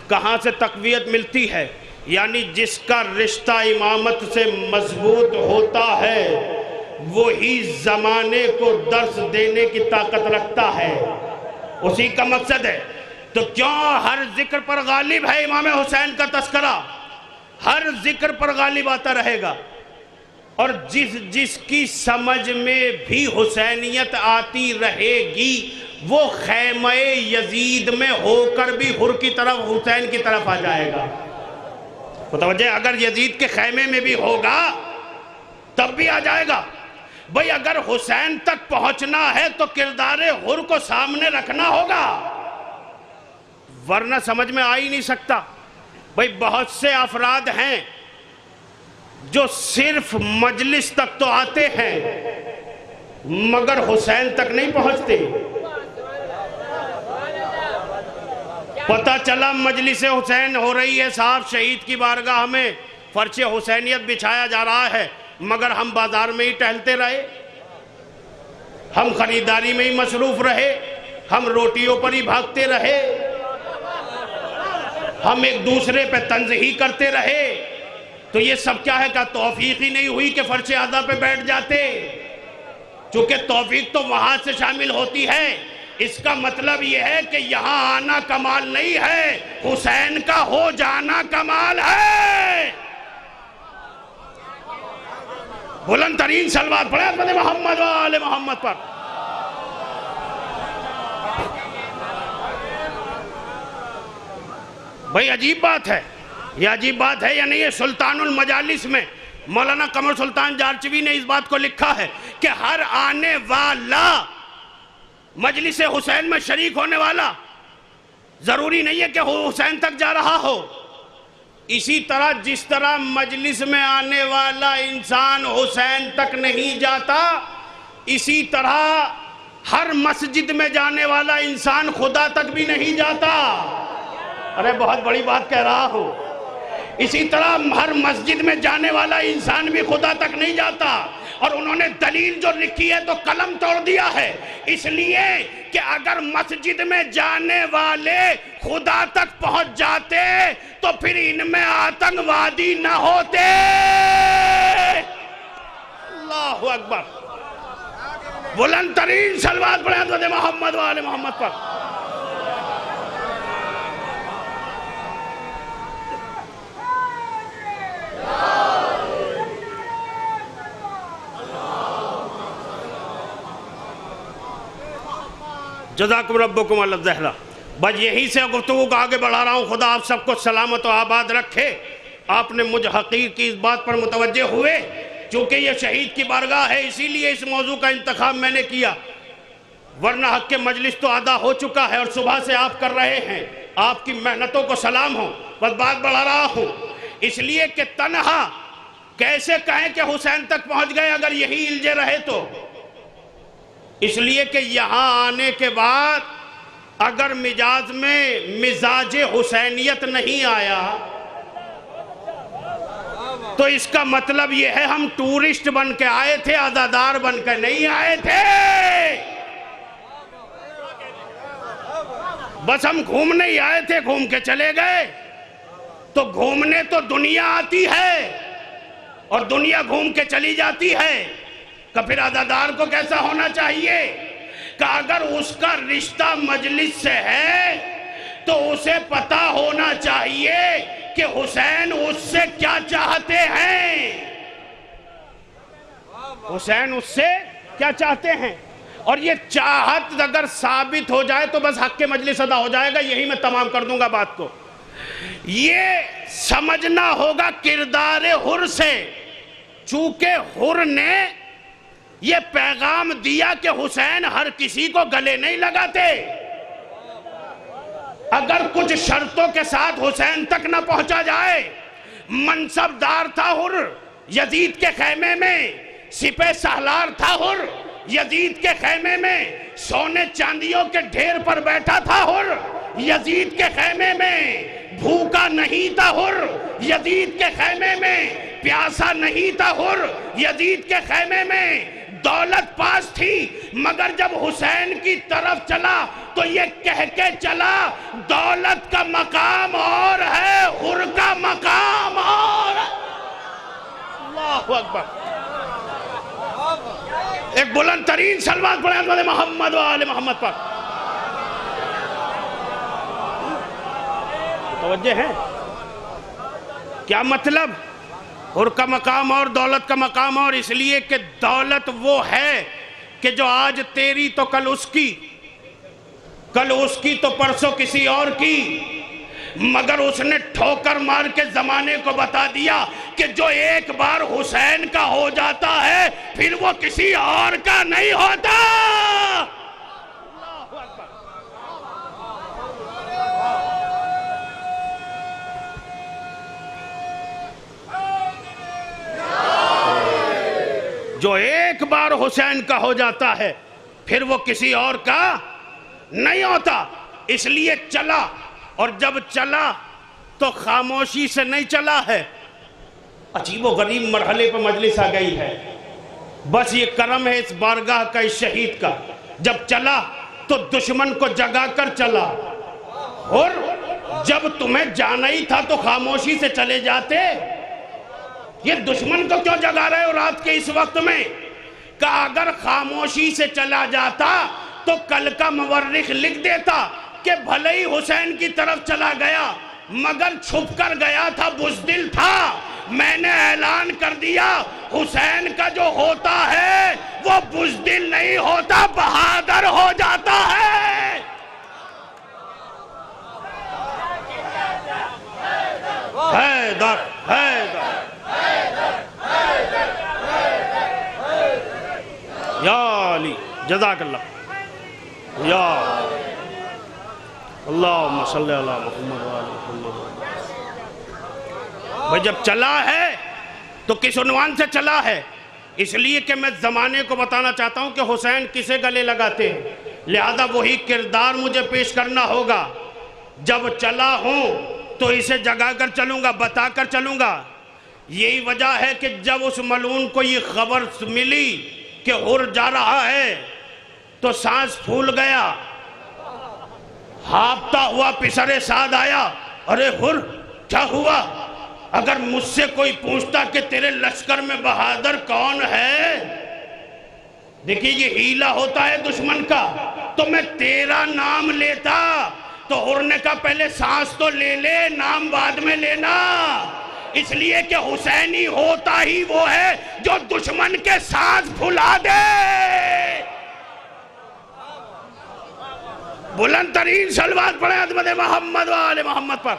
کہاں سے تقویت ملتی ہے. یعنی جس کا رشتہ امامت سے مضبوط ہوتا ہے وہی زمانے کو درس دینے کی طاقت رکھتا ہے. اسی کا مقصد ہے. تو کیوں ہر ذکر پر غالب ہے امام حسین کا تذکرہ, ہر ذکر پر غالب آتا رہے گا. اور جس کی سمجھ میں بھی حسینیت آتی رہے گی وہ خیمہ یزید میں ہو کر بھی حر کی طرف حسین کی طرف آ جائے گا. متوجہ اگر یزید کے خیمے میں بھی ہوگا تب بھی آ جائے گا. بھئی اگر حسین تک پہنچنا ہے تو کردار حر کو سامنے رکھنا ہوگا ورنہ سمجھ میں آ ہی نہیں سکتا. بھئی بہت سے افراد ہیں جو صرف مجلس تک تو آتے ہیں مگر حسین تک نہیں پہنچتے. پتہ چلا مجلس حسین ہو رہی ہے صاحب شہید کی بارگاہ میں فرش حسینیت بچھایا جا رہا ہے مگر ہم بازار میں ہی ٹہلتے رہے, ہم خریداری میں ہی مصروف رہے, ہم روٹیوں پر ہی بھاگتے رہے, ہم ایک دوسرے پہ طنز ہی کرتے رہے. تو یہ سب کیا ہے کہ توفیق ہی نہیں ہوئی کہ فرش اعضا پہ بیٹھ جاتے. چونکہ توفیق تو وہاں سے شامل ہوتی ہے. اس کا مطلب یہ ہے کہ یہاں آنا کمال نہیں ہے, حسین کا ہو جانا کمال ہے. بلند ترین صلوات پڑھیں حضرت محمد و آل محمد پر. بھئی عجیب بات ہے, یہ عجیب بات ہے یا نہیں. یہ سلطان المجالس میں مولانا قمر سلطان جارچوی نے اس بات کو لکھا ہے کہ ہر آنے والا مجلس حسین میں شریک ہونے والا ضروری نہیں ہے کہ حسین تک جا رہا ہو. اسی طرح جس طرح مجلس میں آنے والا انسان حسین تک نہیں جاتا اسی طرح ہر مسجد میں جانے والا انسان خدا تک بھی نہیں جاتا. ارے بہت بڑی بات کہہ رہا ہوں. اسی طرح ہر مسجد میں جانے والا انسان بھی خدا تک نہیں جاتا اور انہوں نے دلیل جو لکھی ہے تو قلم توڑ دیا ہے، اس لیے کہ اگر مسجد میں جانے والے خدا تک پہنچ جاتے تو پھر ان میں آتنکوادی نہ ہوتے۔ اللہ اکبر، بلند ترین صلوات پڑھیں حضرت محمد و آل محمد پر۔ جزاکم ربکم اللہ الزہرہ۔ بس یہی سے گفتگو کو آگے بڑھا رہا ہوں۔ خدا آپ سب کو سلامت و آباد رکھے۔ آپ نے مجھ حقیر کی اس بات پر متوجہ ہوئے، چونکہ یہ شہید کی بارگاہ ہے اسی لیے اس موضوع کا انتخاب میں نے کیا، ورنہ حق کے مجلس تو ادا ہو چکا ہے اور صبح سے آپ کر رہے ہیں، آپ کی محنتوں کو سلام ہو۔ بس بات بڑھا رہا ہوں اس لیے کہ تنہا کیسے کہیں کہ حسین تک پہنچ گئے اگر یہی الجھے رہے تو، اس لیے کہ یہاں آنے کے بعد اگر مجاز میں مزاج حسینیت نہیں آیا تو اس کا مطلب یہ ہے ہم ٹورسٹ بن کے آئے تھے، عزادار بن کے نہیں آئے تھے۔ بس ہم گھومنے ہی آئے تھے، گھوم کے چلے گئے۔ تو گھومنے تو دنیا آتی ہے اور دنیا گھوم کے چلی جاتی ہے، کہ پھر عزادار کو کیسا ہونا چاہیے کہ اگر اس کا رشتہ مجلس سے ہے تو اسے پتہ ہونا چاہیے کہ حسین اس سے کیا چاہتے ہیں، حسین اس سے کیا چاہتے ہیں، اور یہ چاہت اگر ثابت ہو جائے تو بس حق کے مجلس ادا ہو جائے گا۔ یہی میں تمام کر دوں گا بات کو۔ یہ سمجھنا ہوگا کردار حر سے، چونکہ حر نے یہ پیغام دیا کہ حسین ہر کسی کو گلے نہیں لگاتے، اگر کچھ شرطوں کے ساتھ حسین تک نہ پہنچا جائے۔ منصب دار تھا حر یزید کے خیمے میں، سپہ سالار تھا حر یزید کے خیمے میں، سونے چاندیوں کے ڈھیر پر بیٹھا تھا حر یزید کے خیمے میں، بھوکا نہیں تھا حر یزید کے خیمے میں، پیاسا نہیں تھا حر یزید کے خیمے میں، دولت پاس تھی، مگر جب حسین کی طرف چلا تو یہ کہہ کے چلا دولت کا مقام اور ہے، حر کا مقام اور ہے۔ اللہ اکبر، ایک بلند ترین صلوات پڑھیں حضرت محمد و آل محمد پر۔ توجہ ہے کیا مطلب؟ حر کا مقام اور دولت کا مقام اور، اس لیے کہ دولت وہ ہے کہ جو آج تیری تو کل اس کی، کل اس کی تو پرسوں کسی اور کی، مگر اس نے ٹھوکر مار کے زمانے کو بتا دیا کہ جو ایک بار حسین کا ہو جاتا ہے پھر وہ کسی اور کا نہیں ہوتا۔ جو ایک بار حسین کا ہو جاتا ہے پھر وہ کسی اور کا نہیں ہوتا، اس لیے چلا، اور جب چلا تو خاموشی سے نہیں چلا ہے۔ عجیب و غریب مرحلے پہ مجلس آ گئی ہے، بس یہ کرم ہے اس بارگاہ کا، اس شہید کا۔ جب چلا تو دشمن کو جگا کر چلا، اور جب تمہیں جانا ہی تھا تو خاموشی سے چلے جاتے۔ یہ دشمن کو کیوں جگا رہے ہو رات کے اس وقت میں؟ کہ اگر خاموشی سے چلا جاتا تو کل کا مورخ لکھ دیتا کہ بھلے ہی حسین کی طرف چلا گیا مگر چھپ کر گیا تھا، بزدل تھا۔ میں نے اعلان کر دیا حسین کا جو ہوتا ہے وہ بزدل نہیں ہوتا، بہادر ہو جاتا ہے۔ حیدر حیدر یا علی، جزاک اللہ، یا اللہم صلی اللہ محمد و آل محمد۔ بھئی جب چلا ہے تو کس عنوان سے چلا ہے؟ اس لیے کہ میں زمانے کو بتانا چاہتا ہوں کہ حسین کسے گلے لگاتے ہیں، لہذا وہی کردار مجھے پیش کرنا ہوگا۔ جب چلا ہوں تو اسے جگا کر چلوں گا، بتا کر چلوں گا یہی وجہ ہے کہ جب اس ملعون کو یہ خبر ملی کہ حر جا رہا ہے تو سانس پھول گیا، ہانپتا ہوا پسرے سعد آیا، ارے حر کیا ہوا؟ اگر مجھ سے کوئی پوچھتا کہ تیرے لشکر میں بہادر کون ہے، دیکھیے یہ ہیلا ہوتا ہے دشمن کا، تو میں تیرا نام لیتا۔ تو حر نے کہا پہلے سانس تو لے لے، نام بعد میں لینا، اس لیے کہ حسینی ہوتا ہی وہ ہے جو دشمن کے سانس پھلا دے۔ بلند ترین صلوات پڑھیں عظمت محمد و آل محمد پر۔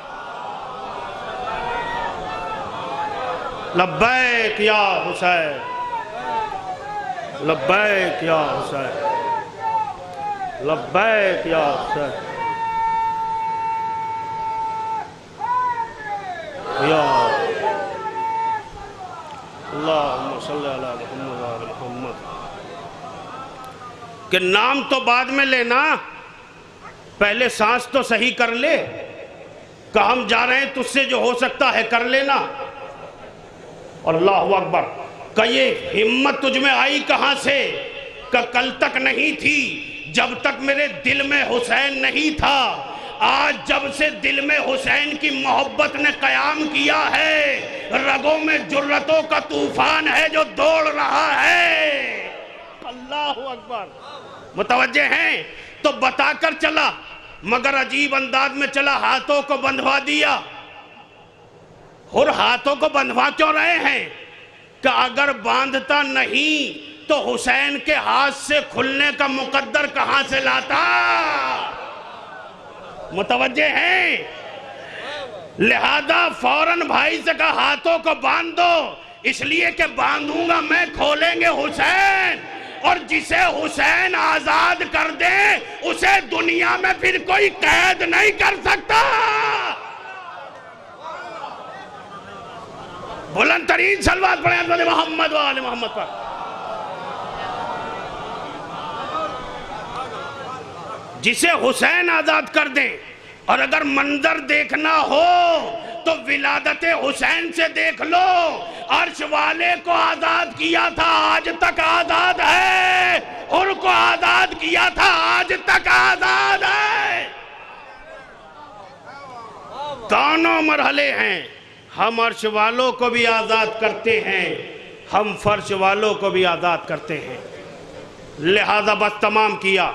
لبیک یا حسین، لبیک یا حسین، لبیک یا حسین، یا اللہم صلی اللہ محمد و آل محمد۔ کہ نام تو بعد میں لینا، پہلے سانس تو صحیح کر لے، کہ ہم جا رہے ہیں تجھ سے جو ہو سکتا ہے کر لینا۔ اللہ اکبر۔ کہ یہ ہمت تجھ میں آئی کہاں سے؟ کہ کل تک نہیں تھی جب تک میرے دل میں حسین نہیں تھا، آج جب سے دل میں حسین کی محبت نے قیام کیا ہے، رگوں میں جرتوں کا طوفان ہے جو دوڑ رہا ہے۔ اللہ اکبر۔ متوجہ ہیں؟ تو بتا کر چلا، مگر عجیب انداز میں چلا، ہاتھوں کو بندھوا دیا۔ اور ہاتھوں کو بندھوا کیوں رہے ہیں؟ کہ اگر باندھتا نہیں تو حسین کے ہاتھ سے کھلنے کا مقدر کہاں سے لاتا؟ متوجہ ہیں؟ لہذا فوراً بھائی سے کہا ہاتھوں کو باندھ دو، اس لیے کہ باندھوں گا میں کھولیں گے حسین، اور جسے حسین آزاد کر دے اسے دنیا میں پھر کوئی قید نہیں کر سکتا۔ بلند ترین صلوات پڑھیں حضرت محمد و آل محمد پر۔ جسے حسین آزاد کر دیں، اور اگر منظر دیکھنا ہو تو ولادت حسین سے دیکھ لو، عرش والے کو آزاد کیا تھا آج تک آزاد ہے، ان کو آزاد کیا تھا آج تک آزاد ہے۔ دونوں مرحلے ہیں، ہم عرش والوں کو بھی آزاد کرتے ہیں، ہم فرش والوں کو بھی آزاد کرتے ہیں۔ لہذا بس تمام کیا۔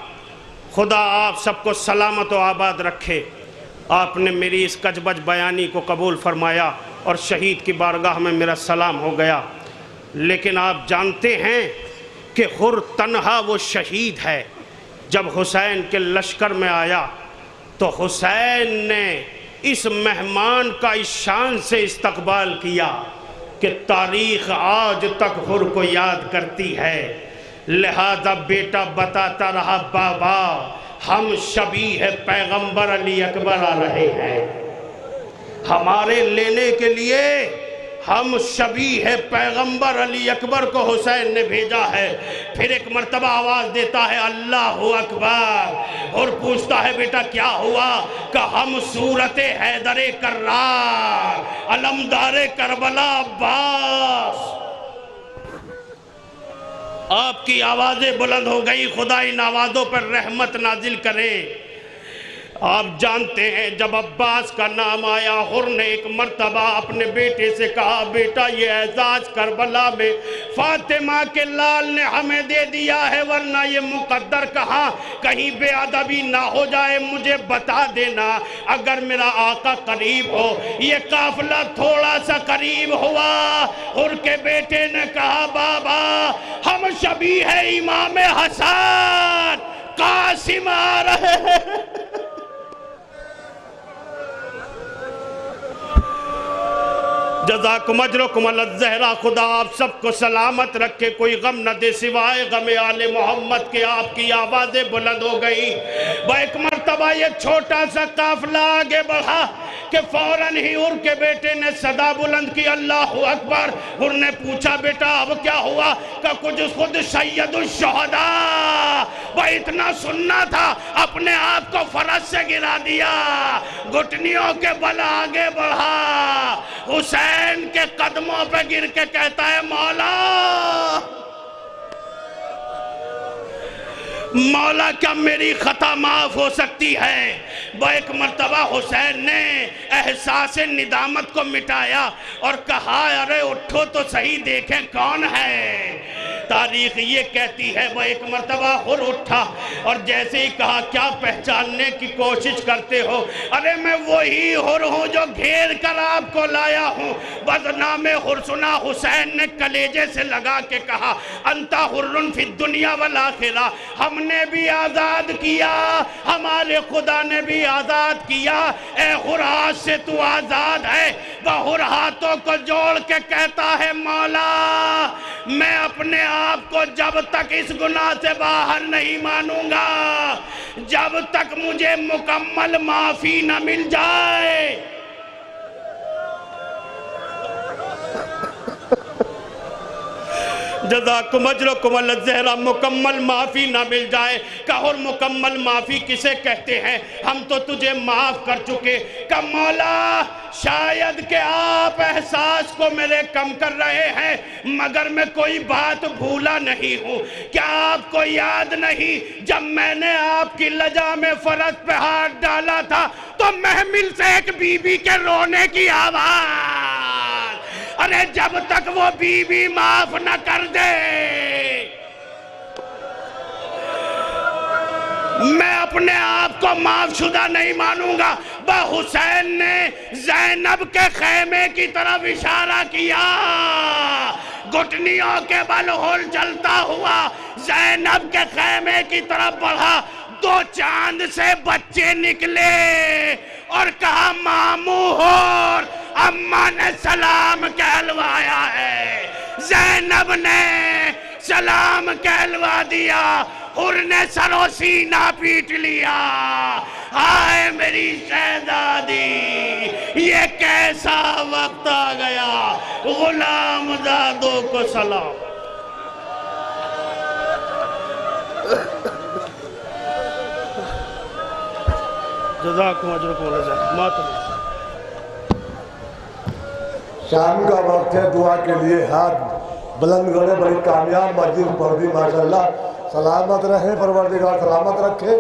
خدا آپ سب کو سلامت و آباد رکھے۔ آپ نے میری اس کجبج بیانی کو قبول فرمایا اور شہید کی بارگاہ میں میرا سلام ہو گیا۔ لیکن آپ جانتے ہیں کہ حر تنہا وہ شہید ہے۔ جب حسین کے لشکر میں آیا تو حسین نے اس مہمان کا اس شان سے استقبال کیا کہ تاریخ آج تک حر کو یاد کرتی ہے۔ لہذا بیٹا بتاتا رہا، بابا ہم شبیہ پیغمبر علی اکبر آ رہے ہیں، ہمارے لینے کے لیے ہم شبیہ پیغمبر علی اکبر کو حسین نے بھیجا ہے۔ پھر ایک مرتبہ آواز دیتا ہے اللہ اکبر، اور پوچھتا ہے بیٹا کیا ہوا؟ کہ ہم صورت حیدر کرار، علمدار کربلا عباس۔ آپ کی آوازیں بلند ہو گئی، خدا ان آوازوں پر رحمت نازل کرے۔ آپ جانتے ہیں جب عباس کا نام آیا، حر نے ایک مرتبہ اپنے بیٹے سے کہا بیٹا یہ اعزاز کربلا میں فاطمہ کے لال نے ہمیں دے دیا ہے، ورنہ یہ مقدر کہاں کہیں بے ادبی نہ ہو جائے، مجھے بتا دینا اگر میرا آقا قریب ہو۔ یہ قافلہ تھوڑا سا قریب ہوا، حر کے بیٹے نے کہا بابا ہم شبیہ امام حسن قاسم آ رہے ہیں۔ جزاکم اجرکم اللہ الزہرا، خدا آپ سب کو سلامت رکھے، کوئی غم نہ دے سوائے غم آل محمد کے۔ آپ کی آوازیں بلند ہو گئی۔ ایک مرتبہ یہ چھوٹا سا قافلہ آگے بڑھا کہ فوراً ہی حر کے بیٹے نے صدا بلند کی اللہ اکبر۔ حر نے پوچھا بیٹا اب کیا ہوا؟ کہ کچھ خود سید الشہداء اتنا سننا تھا اپنے آپ کو فرش سے گرا دیا، گھٹنیوں کے بل آگے بڑھا، حسین کے قدموں پہ گر کے کہتا ہے مولا مولا کیا میری خطا معاف ہو سکتی ہے؟ وہ ایک مرتبہ حسین نے احساس ندامت کو مٹایا اور کہا ارے اٹھو تو صحیح دیکھیں کون ہے۔ تاریخ یہ کہتی ہے وہ ایک مرتبہ ہر اٹھا اور جیسے ہی کہا کیا پہچاننے کی کوشش کرتے ہو؟ ارے میں وہی ہر ہوں جو گھیر کر آپ کو لایا ہوں۔ بدنام ہر سنا حسین نے کلیجے سے لگا کے کہا انتا حرن فی الدنیا والآخرہ، ہم نے بھی آزاد کیا، ہمارے خدا نے بھی آزاد کیا، اے ہر آج سے تو آزاد ہے۔ وہ ہر ہاتھوں کو جوڑ کے کہتا ہے مولا میں اپنے آپ کو جب تک اس گناہ سے باہر نہیں مانوں گا جب تک مجھے مکمل معافی نہ مل جائے۔ جزاکم اجرکم اللہ زہرہ، مکمل معافی نہ مل جائے۔ کہا اور مکمل معافی کسے کہتے ہیں؟ ہم تو تجھے معاف کر چکے۔ کہ مولا شاید کہ آپ احساس کو میرے کم کر رہے ہیں مگر میں کوئی بات بھولا نہیں ہوں۔ کیا آپ کو یاد نہیں جب میں نے آپ کی لجا میں فرش پہ ہاتھ ڈالا تھا تو محمل سے ایک بی بی کے رونے کی آواز، ارے جب تک وہ بی بی معاف نہ کر دے میں اپنے آپ کو معاف شدہ نہیں مانوں گا۔ با حسین نے زینب کے خیمے کی طرف اشارہ کیا، گھٹنیوں کے بل ہل چلتا ہوا زینب کے خیمے کی طرف بڑھا۔ دو چاند سے بچے نکلے اور کہا ماموں ہور اماں نے سلام کہلوایا ہے۔ زینب نے سلام کہلوا دیا، ہر نے سر و سینہ پیٹ لیا۔ آئے میری شہزادی یہ کیسا وقت آ گیا، غلام زادوں کو سلام۔ جزاکم اجرکم اللہ ماتم۔ شام کا وقت ہے، دعا کے لیے ہاتھ بلند کرے۔ بڑی کامیاب مسجد پڑھ دی ماشاءاللہ۔ سلامت رہے پروردگار، سلامت رکھے۔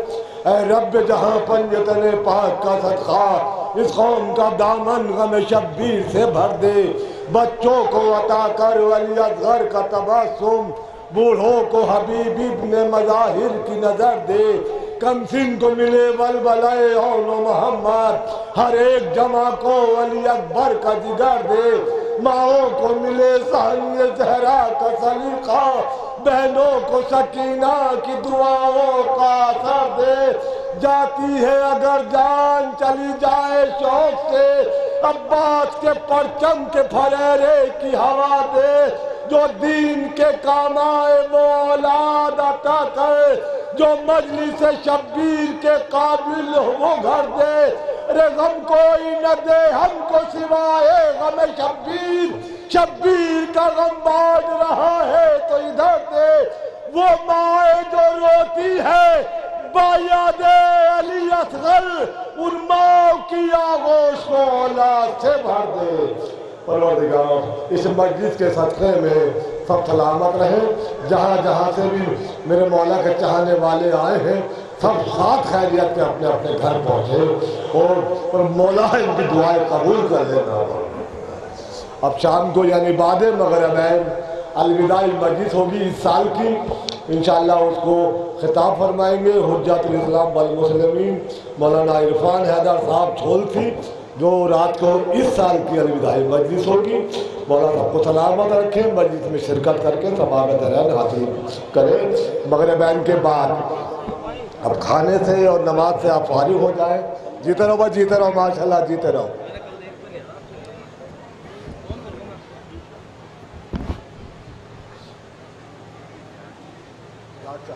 اے رب جہاں پنجتن پاک کا صدقہ اس قوم کا دامن غم شبیر سے بھر دے، بچوں کو عطا کر ولی اصغر کا تبسم، بوڑھوں کو حبیب ابن مظاہر کی نظر دے، کمسن کو ملے ولولائے اون و محمد، ہر ایک جمع کو ولی اکبر کا جگر دے، ماؤں کو ملے ثانی زہرا کا سلیقہ، بہنوں کو سکینہ کی دعاؤں کا اثر دے، جاتی ہے اگر جان چلی جائے شوق سے، عباس کے پرچم کے پھریرے کی ہوا دے، جو دین کے کام آئے وہ اولاد عطا کرے، جو مجلس شبیر کے قابل ہو وہ گھر دے، رے غم کوئی نہ دے ہم کو سوائے غم شبیر، شبیر کا غم بانٹ رہا ہے تو ادھر دے، وہ ماں جو روتی ہے بایاد علی اصغر، ان ماں کی آغوش کو اولاد سے بھر دے۔ پروردگار اس مجلس کے صدقے میں سب سلامت رہیں، جہاں جہاں سے بھی میرے مولا کے چاہنے والے آئے ہیں سب ساتھ خیریت کے اپنے اپنے گھر پہنچے اور مولا ان کی دعائیں قبول کر لینا۔ اب شام کو یعنی بعد مغربین الوداعی مجلس ہوگی اس سال کی، انشاءاللہ اس کو خطاب فرمائیں گے حجت الاسلام والمسلمین مولانا عرفان حیدر صاحب چھولتھی، جو رات کو اس سال کی الوداعی مجلس ہوگی۔ مولا سب کو سلامت رکھیں، مجلس میں شرکت کر کے ثواب درجات حاصل کریں۔ مغربین کے بعد اب کھانے سے اور نماز سے آپ فارغ ہو جائیں۔ جیتے رہو جیتے رہو ماشاءاللہ جیتے رہو۔ اچھا